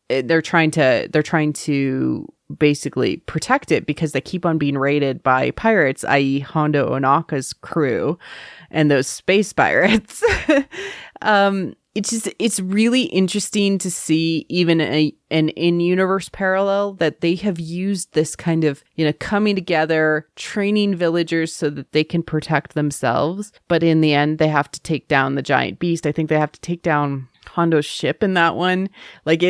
They're trying to basically protect it because they keep on being raided by pirates, i.e. Hondo Ohnaka's crew and those space pirates. It's really interesting to see even an in-universe parallel that they have used this kind of, coming together, training villagers so that they can protect themselves. But in the end, they have to take down the giant beast. I think they have to take down Hondo's ship in that one. Like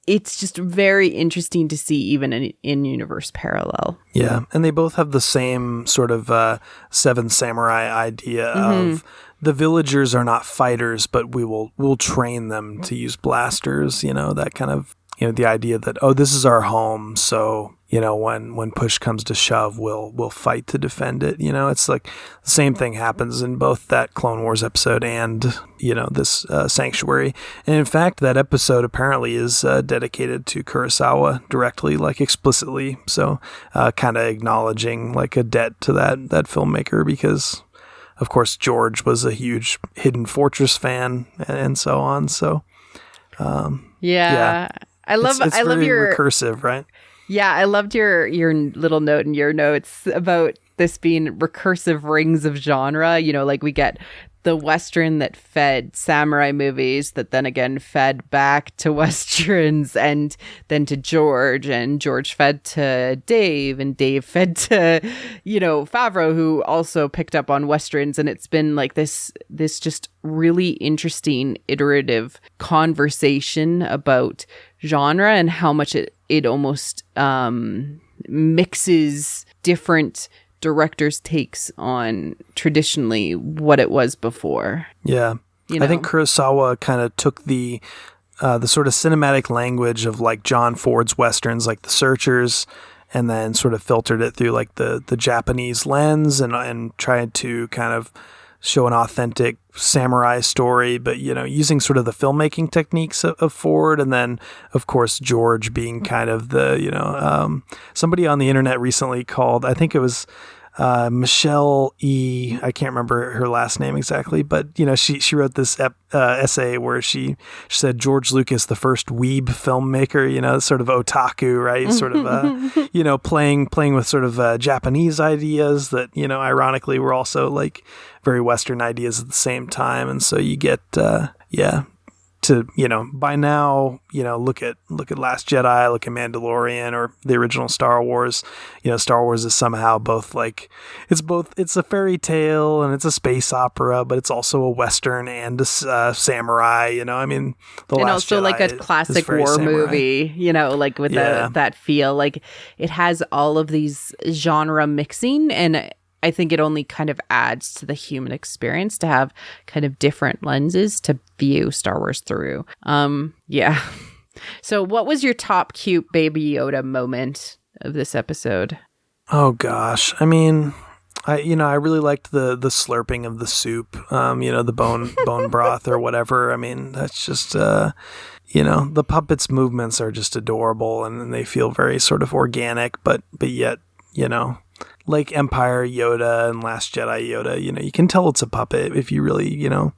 it's just very interesting to see even an in-universe parallel. Yeah, and they both have the same sort of Seven Samurai idea of the villagers are not fighters, but we'll train them to use blasters, that kind of, the idea that, this is our home, so, when push comes to shove, we'll fight to defend it. It's like the same thing happens in both that Clone Wars episode and, this Sanctuary. And in fact, that episode apparently is dedicated to Kurosawa directly, like explicitly. So kind of acknowledging like a debt to that filmmaker because, of course, George was a huge Hidden Fortress fan and so on. So, I love your recursive, right? Yeah, I loved your little note in your notes about this being recursive rings of genre. Like we get the Western that fed samurai movies that then again fed back to Westerns and then to George, and George fed to Dave, and Dave fed to, Favreau, who also picked up on Westerns. And it's been like this just really interesting iterative conversation about genre and how much it almost mixes different director's takes on traditionally what it was before. Yeah. I think Kurosawa kind of took the sort of cinematic language of like John Ford's Westerns, like The Searchers, and then sort of filtered it through like the Japanese lens and tried to kind of show an authentic samurai story, but, you know, using sort of the filmmaking techniques of Ford. And then, of course, George being kind of the, you know, somebody on the internet recently called, I think it was Michelle E. I can't remember her last name exactly, but, you know, she wrote this essay where she said George Lucas, the first weeb filmmaker, you know, sort of otaku, right? Sort of, you know, playing with sort of Japanese ideas that, you know, ironically were also like very Western ideas at the same time. And so you get, to, you know, by now, you know, look at Last Jedi, look at Mandalorian or the original Star Wars. You know, Star Wars is somehow both like, it's a fairy tale and it's a space opera, but it's also a Western and a samurai, you know, I mean, and also Jedi like a classic war samurai movie, you know, like with that feel, like it has all of these genre mixing, and I think it only kind of adds to the human experience to have kind of different lenses to view Star Wars through. Yeah. So what was your top cute Baby Yoda moment of this episode? Oh gosh. I mean, I really liked the slurping of the soup, you know, the bone broth or whatever. I mean, that's just, you know, the puppets' movements are just adorable and they feel very sort of organic, but yet, you know, like Empire Yoda and Last Jedi Yoda, you know, you can tell it's a puppet if you really, you know,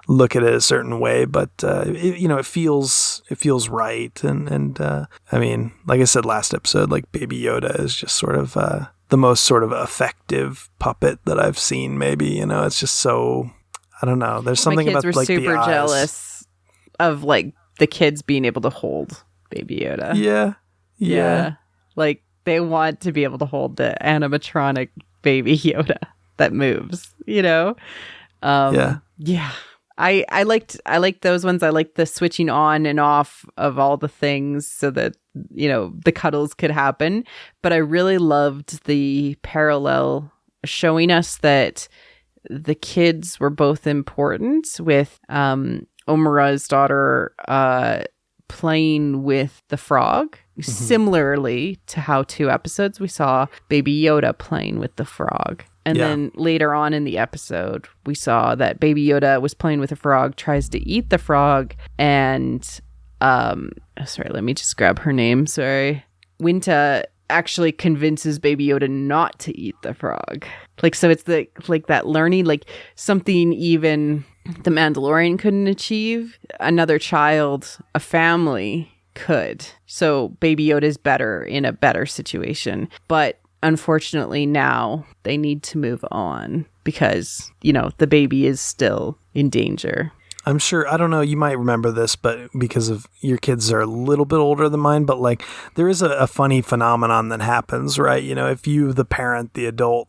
look at it a certain way, but you know, it feels right, and I mean, like I said last episode, like Baby Yoda is just sort of the most sort of effective puppet that I've seen. Maybe, you know, it's just so, I don't know. There's something about like the eyes. My kids were super jealous of like the kids being able to hold Baby Yoda. Yeah. Like, they want to be able to hold the animatronic Baby Yoda that moves, you know? Yeah. I liked those ones. I liked the switching on and off of all the things so that, you know, the cuddles could happen. But I really loved the parallel showing us that the kids were both important, with Omura's daughter playing with the frog. Similarly to how 2 episodes we saw Baby Yoda playing with the frog. And then later on in the episode, we saw that Baby Yoda was playing with a frog, tries to eat the frog, and sorry, let me just grab her name. Sorry. Winta actually convinces Baby Yoda not to eat the frog. Like, so it's like that learning, like something even the Mandalorian couldn't achieve, another child, a family could. So Baby Yoda is better in a better situation. But unfortunately now they need to move on because, you know, the baby is still in danger. I'm sure, I don't know, you might remember this, but because of your kids are a little bit older than mine, but like there is a funny phenomenon that happens, right? You know, if you, the parent, the adult,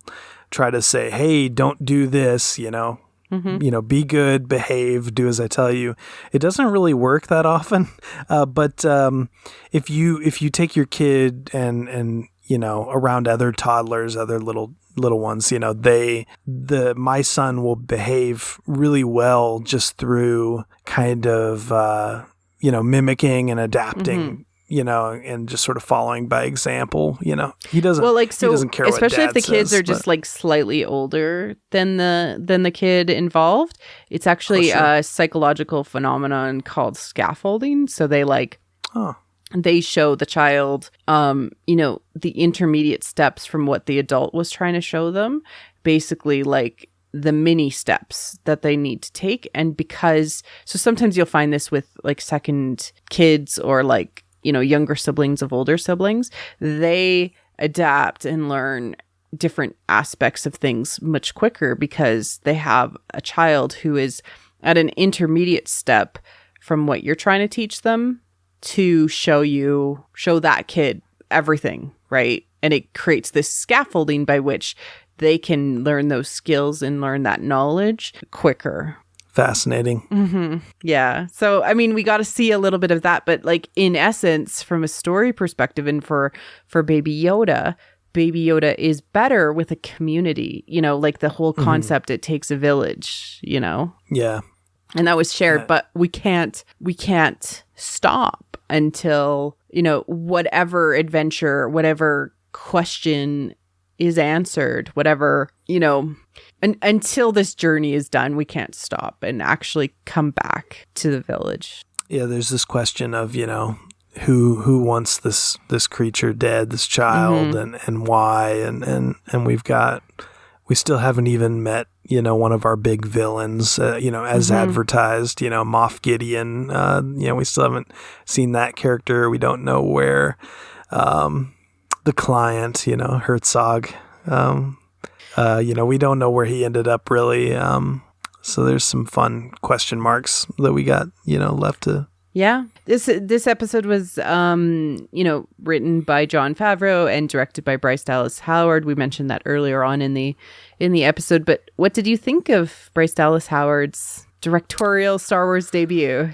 try to say, hey, don't do this, you know, you know, be good, behave, do as I tell you. It doesn't really work that often. But if you take your kid and you know, around other toddlers, other little ones, you know, my son will behave really well just through kind of, you know, mimicking and adapting, you know, and just sort of following by example, you know. He doesn't care, especially what if the kids are just like slightly older than the kid involved. It's actually a psychological phenomenon called scaffolding. So they they show the child, you know, the intermediate steps from what the adult was trying to show them, basically like the mini steps that they need to take. And so sometimes you'll find this with like second kids or like, you know, younger siblings of older siblings, they adapt and learn different aspects of things much quicker because they have a child who is at an intermediate step from what you're trying to teach them to show that kid everything, right? And it creates this scaffolding by which they can learn those skills and learn that knowledge quicker. Fascinating. Yeah. So, I mean, we got to see a little bit of that, but like in essence, from a story perspective and for Baby Yoda is better with a community, you know, like the whole concept, it takes a village, you know? Yeah. And that was shared, but we can't stop until, you know, whatever adventure, whatever question is answered, whatever, until this journey is done, we can't stop and actually come back to the village. Yeah, there's this question of, who wants this creature dead, this child, and why, and we still haven't even met, one of our big villains, as advertised, Moff Gideon, we still haven't seen that character. We don't know where, the client, Herzog, we don't know where he ended up really. So there's some fun question marks that we got, left to. Yeah. This episode was, written by Jon Favreau and directed by Bryce Dallas Howard. We mentioned that earlier on in the episode. But what did you think of Bryce Dallas Howard's directorial Star Wars debut?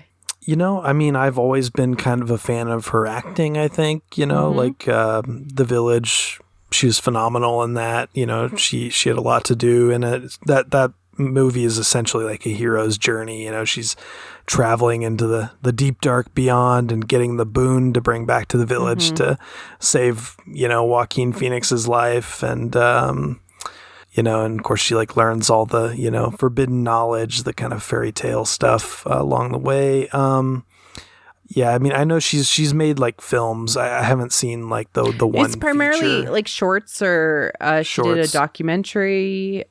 I've always been kind of a fan of her acting, I think, The Village, she was phenomenal in that, she had a lot to do in it. That movie is essentially like a hero's journey. She's traveling into the deep dark beyond and getting the boon to bring back to the village to save, Joaquin Phoenix's life. And, and of course she learns all the, forbidden knowledge, the kind of fairy tale stuff along the way. I know she's made films. I haven't seen the one. It's primarily feature. Shorts or she did a documentary.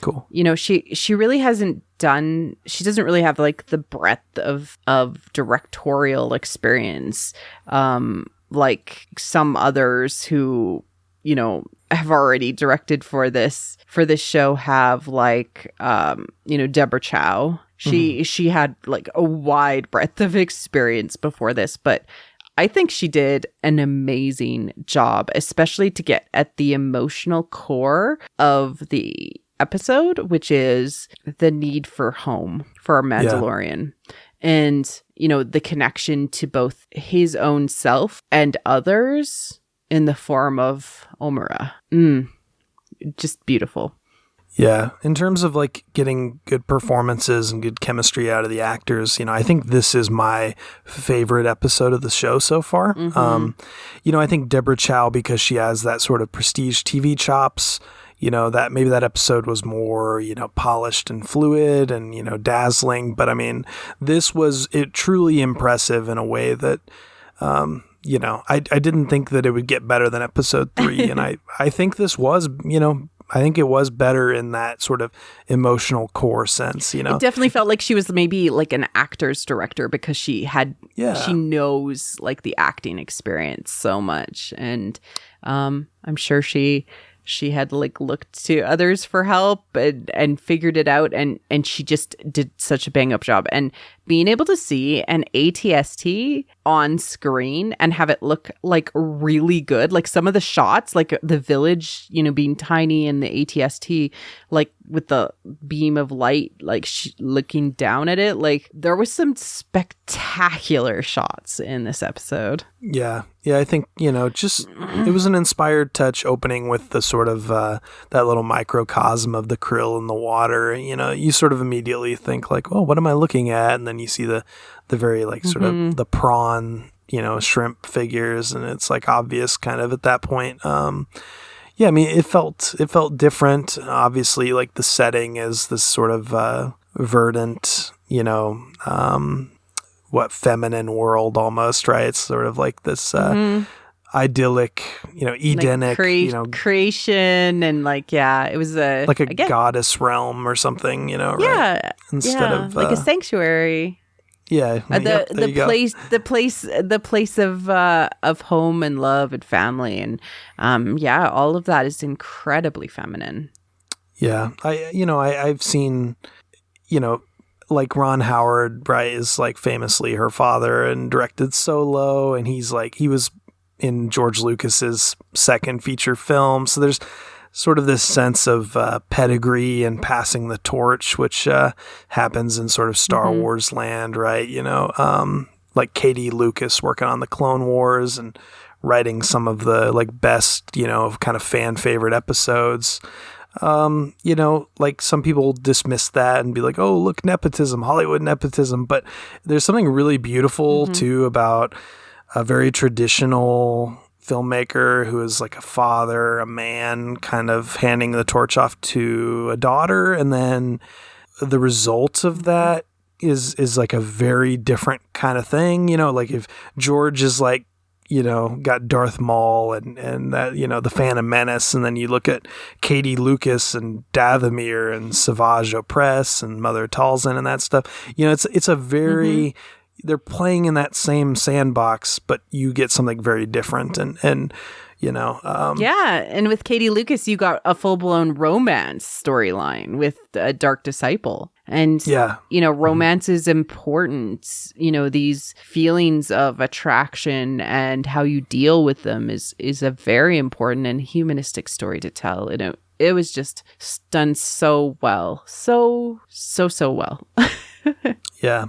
Cool. She really hasn't done. She doesn't really have the breadth of directorial experience like some others who have already directed for this show have Deborah Chow. She had a wide breadth of experience before this, but I think she did an amazing job, especially to get at the emotional core of the episode, which is the need for home for our Mandalorian. Yeah. And, the connection to both his own self and others in the form of Omura. Just beautiful. Yeah. In terms of getting good performances and good chemistry out of the actors, I think this is my favorite episode of the show so far. I think Deborah Chow, because she has that sort of prestige TV chops, that maybe that episode was more, polished and fluid and, dazzling. But this was truly impressive in a way that, I didn't think that it would get better than episode 3. And I think this was, I think it was better in that sort of emotional core sense, It definitely felt like she was maybe an actor's director because she knows the acting experience so much. And I'm sure she had looked to others for help and figured it out. And she just did such a bang up job. And being able to see an ATST on screen and have it look really good, some of the shots, the village, being tiny and the ATST, with the beam of light, looking down at it, there was some spectacular shots in this episode. Yeah. I think, just it was an inspired touch opening with the sort of that little microcosm of the krill in the water. You sort of immediately think oh, what am I looking at? And then you see the very sort of the prawn, shrimp figures, and it's obvious kind of at that point. It felt different. Obviously, the setting is this sort of verdant, feminine world almost, right? It's sort of this idyllic, Edenic, creation, and it was a goddess realm or something, right? Yeah, instead of a sanctuary. Yeah, the place of home and love and family, and all of that is incredibly feminine. Yeah, I've seen, Ron Howard, right, is famously her father and directed Solo, and he was in George Lucas's second feature film. So there's sort of this sense of pedigree and passing the torch, which happens in sort of Star Wars land, right? Katie Lucas working on the Clone Wars and writing some of the best, kind of fan favorite episodes. Some people dismiss that and be like, oh, look, nepotism, Hollywood nepotism. But there's something really beautiful too about a very traditional, filmmaker who is like a father, a man, kind of handing the torch off to a daughter, and then the result of that is like a very different kind of thing. You know, like if George is like, you know, got Darth Maul and that, you know, the Phantom Menace, and then you look at Katie Lucas and Dathomir and Savage Opress and Mother Talzin and that stuff. You know, it's a very they're playing in that same sandbox, but you get something very different. And you know, yeah. And with Katie Lucas, you got a full blown romance storyline with a Dark Disciple. And, you know, romance is important. You know, these feelings of attraction and how you deal with them is a very important and humanistic story to tell. And it was just done so well. So well. Yeah.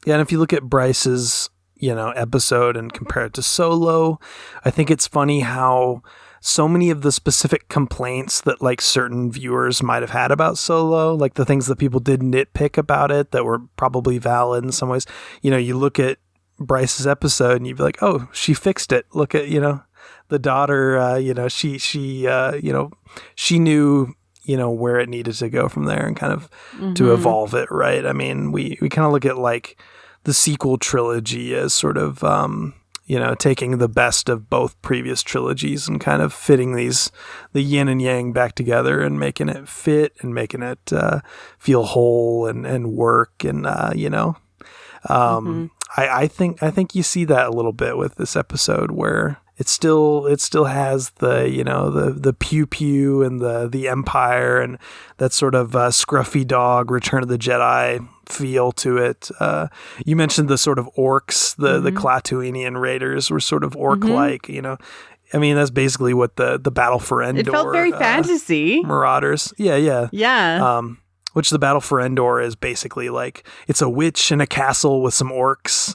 Yeah. And if you look at Bryce's, you know, episode and compare it to Solo, I think it's funny how so many of the specific complaints that like certain viewers might have had about Solo, like the things that people did nitpick about it that were probably valid in some ways, you know, you look at Bryce's episode and you'd be like, oh, she fixed it. Look at, you know, the daughter, you know, she you know, she knew, you know, where it needed to go from there and kind of to evolve it. Right. I mean, we kind of look at like the sequel trilogy as sort of, you know, taking the best of both previous trilogies and kind of fitting the yin and yang back together and making it fit and making it feel whole and work. And, you know, I think you see that a little bit with this episode where it still has the, you know, the pew pew and the Empire and that sort of scruffy dog Return of the Jedi feel to it. You mentioned the sort of orcs, the Klatooinian raiders were sort of orc-like, you know. I mean, that's basically what the Battle for Endor. It felt very fantasy. Marauders. Yeah. Yeah. Which the Battle for Endor is basically like, it's a witch in a castle with some orcs.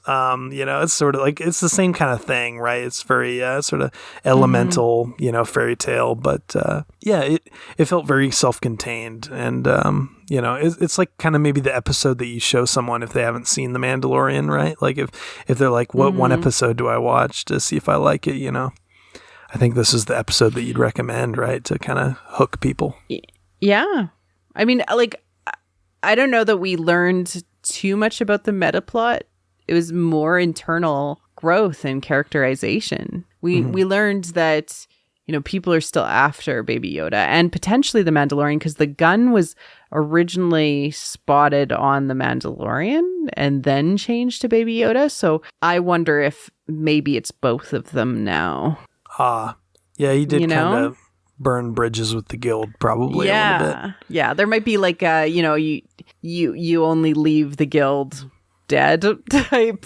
You know, it's sort of like, it's the same kind of thing, right? It's very sort of elemental, you know, fairy tale. But yeah, it felt very self-contained. And, you know, it's like kind of maybe the episode that you show someone if they haven't seen The Mandalorian, right? Like if they're like, what one episode do I watch to see if I like it, you know? I think this is the episode that you'd recommend, right? To kind of hook people. Yeah. I mean, like, I don't know that we learned too much about the meta plot. It was more internal growth and characterization. We learned that, you know, people are still after Baby Yoda and potentially the Mandalorian because the gun was originally spotted on the Mandalorian and then changed to Baby Yoda. So I wonder if maybe it's both of them now. Yeah, he did kind of burn bridges with the guild probably a little bit. Yeah, there might be like you know, you only leave the guild dead type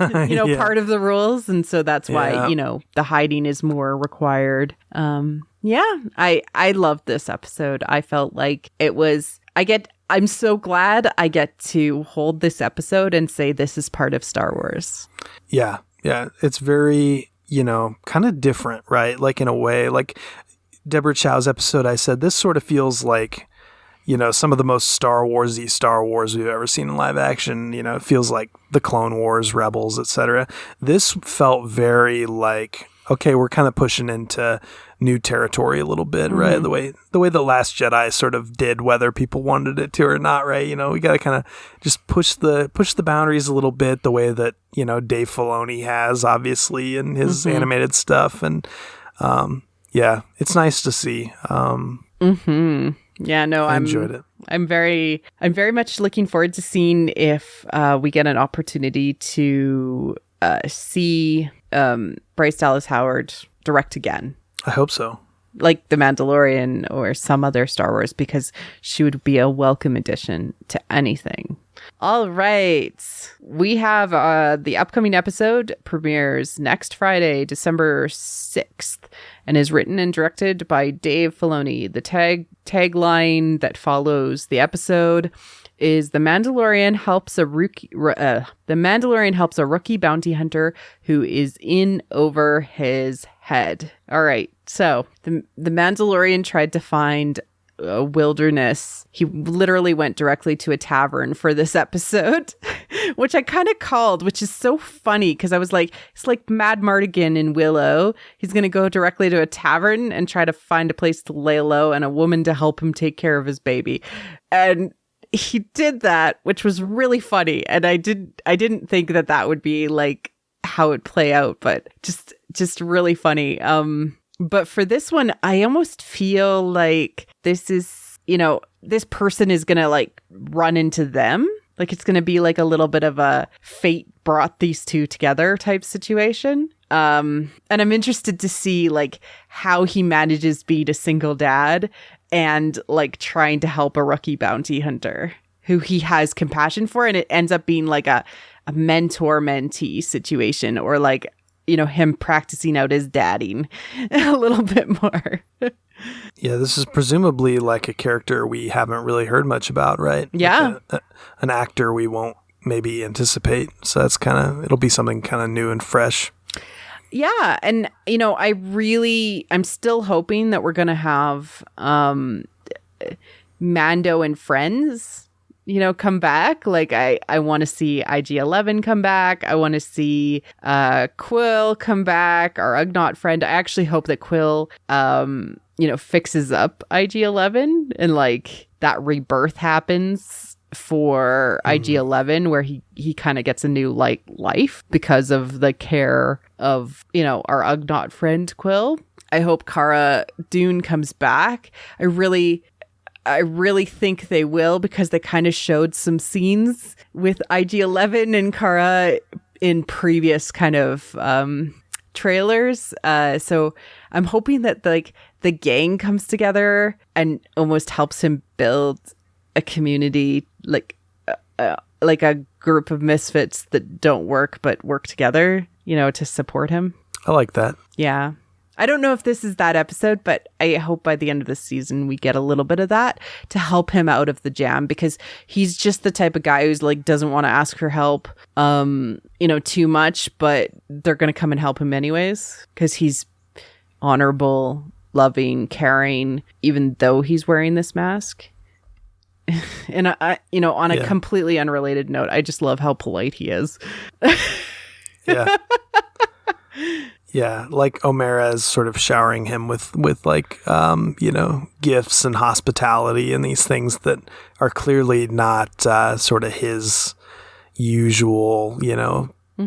you know, part of the rules, and so that's why you know, the hiding is more required. I loved this episode. I felt like it was I'm so glad I get to hold this episode and say this is part of Star Wars. Yeah, it's very, you know, kind of different, right? Like in a way, like Deborah Chow's episode, I said, this sort of feels like, you know, some of the most Star Wars we've ever seen in live action. You know, it feels like the Clone Wars, Rebels, etc. This felt very like, okay, we're kind of pushing into new territory a little bit, right? The way The Last Jedi sort of did, whether people wanted it to or not, right? You know, we got to kind of just push the boundaries a little bit, the way that, you know, Dave Filoni has, obviously, in his animated stuff. And yeah, it's nice to see. Yeah, no, I enjoyed it. I'm very much looking forward to seeing if we get an opportunity to see Bryce Dallas Howard direct again. I hope so. Like The Mandalorian or some other Star Wars, because she would be a welcome addition to anything. All right. We have the upcoming episode premieres next Friday, December 6th, and is written and directed by Dave Filoni. The tagline that follows the episode is The Mandalorian helps a rookie bounty hunter who is in over his head. All right. So the Mandalorian tried to find a wilderness. He literally went directly to a tavern for this episode. which I kind of called, which is so funny because I was like, it's like Mad Mardigan in Willow. He's going to go directly to a tavern and try to find a place to lay low and a woman to help him take care of his baby. And he did that, which was really funny. And I didn't think that would be like how it'd play out, but just really funny. But for this one, I almost feel like this is, this person is going to like run into them. Like it's going to be like a little bit of a fate brought these two together type situation. And I'm interested to see like how he manages being a single dad and like trying to help a rookie bounty hunter who he has compassion for. And it ends up being like a mentor-mentee situation, or like, him practicing out his dadding a little bit more. Yeah, this is presumably like a character we haven't really heard much about, right? Yeah. Like an actor we won't maybe anticipate. So that's it'll be something kind of new and fresh. Yeah. And, I'm still hoping that we're going to have Mando and friends, come back. Like I want to see IG-11 come back. I want to see Quill come back, our Ugnaught friend. I actually hope that Quill fixes up IG-11 and like that rebirth happens for IG-11 where he kind of gets a new like life because of the care of, our Ugnaught friend Quill. I hope Cara Dune comes back. I really think they will, because they kind of showed some scenes with IG-11 and Cara in previous kind of trailers. So I'm hoping that like the gang comes together and almost helps him build a community, like a group of misfits that don't work but work together, to support him. I like that. Yeah. I don't know if this is that episode, but I hope by the end of the season we get a little bit of that to help him out of the jam, because he's just the type of guy who's like doesn't want to ask for help too much, but they're going to come and help him anyways because he's honorable, loving, caring, even though he's wearing this mask. And on a completely unrelated note, I just love how polite he is. Yeah. Yeah, like O'Mara's sort of showering him with like, gifts and hospitality and these things that are clearly not sort of his usual,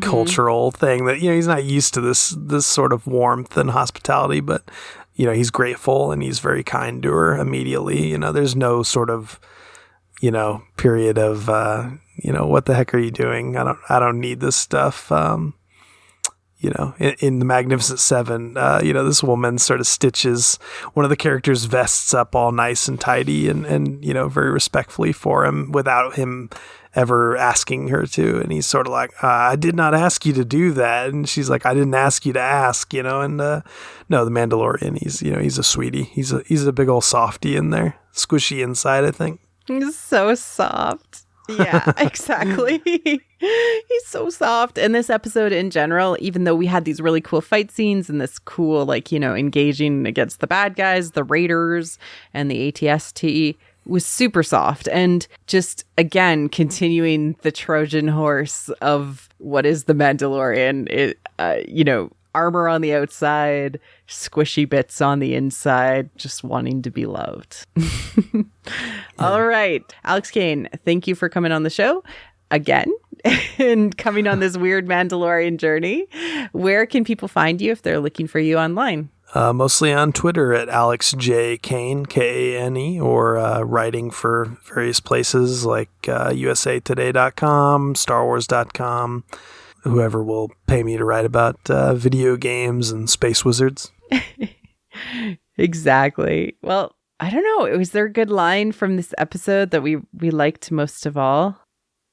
cultural thing that, he's not used to this sort of warmth and hospitality, but, he's grateful and he's very kind to her immediately. There's no sort of, period of, what the heck are you doing? I don't need this stuff. In the Magnificent Seven, this woman sort of stitches one of the characters' vests up all nice and tidy and very respectfully for him without him ever asking her to. And he's sort of like, I did not ask you to do that. And she's like, I didn't ask you to ask, and no, the Mandalorian, he's a sweetie. He's a big old softie in there, squishy inside, I think. He's so soft. Yeah, exactly. He's so soft. And this episode in general, even though we had these really cool fight scenes and this cool, engaging against the bad guys, the Raiders and the ATST, was super soft. And just, again, continuing the Trojan horse of what is the Mandalorian, armor on the outside, squishy bits on the inside, just wanting to be loved. All right. Alex Kane, thank you for coming on the show again and coming on this weird Mandalorian journey. Where can people find you if they're looking for you online? Mostly on Twitter at Alex J. Kane, Kane, or writing for various places like usatoday.com, starwars.com. Whoever will pay me to write about video games and space wizards. Exactly. Well, I don't know. Was there a good line from this episode that we liked most of all?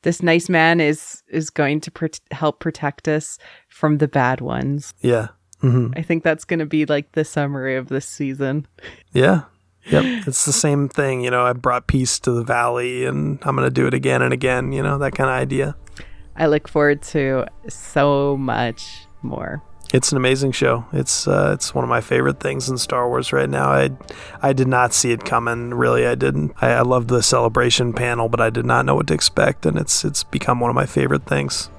This nice man is going to help protect us from the bad ones. Yeah. Mm-hmm. I think that's going to be like the summary of this season. Yeah. Yep. It's the same thing. I brought peace to the valley and I'm going to do it again and again, that kind of idea. I look forward to so much more. It's an amazing show. It's one of my favorite things in Star Wars right now. I did not see it coming. Really, I didn't. I loved the celebration panel, but I did not know what to expect, and it's become one of my favorite things.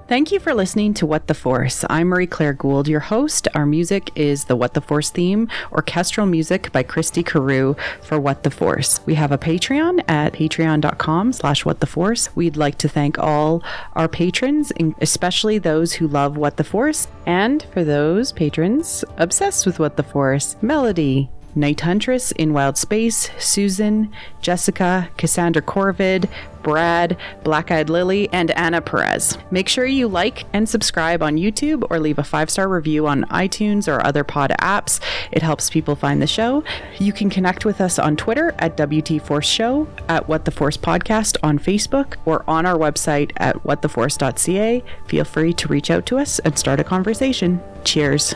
Thank you for listening to What the Force. I'm Marie-Claire Gould, your host. Our music is the What the Force theme, orchestral music by Christy Carew for What the Force. We have a Patreon at patreon.com/whattheforce. We'd like to thank all our patrons, especially those who love What the Force, and for those patrons obsessed with What the Force, Melody, Night Huntress in Wild Space, Susan, Jessica, Cassandra Corvid, Brad, Black Eyed Lily, and Anna Perez. Make sure you like and subscribe on YouTube or leave a 5-star review on iTunes or other pod apps. It helps people find the show. You can connect with us on Twitter at WT Force Show, at What the Force Podcast on Facebook, or on our website at whattheforce.ca. Feel free to reach out to us and start a conversation. Cheers.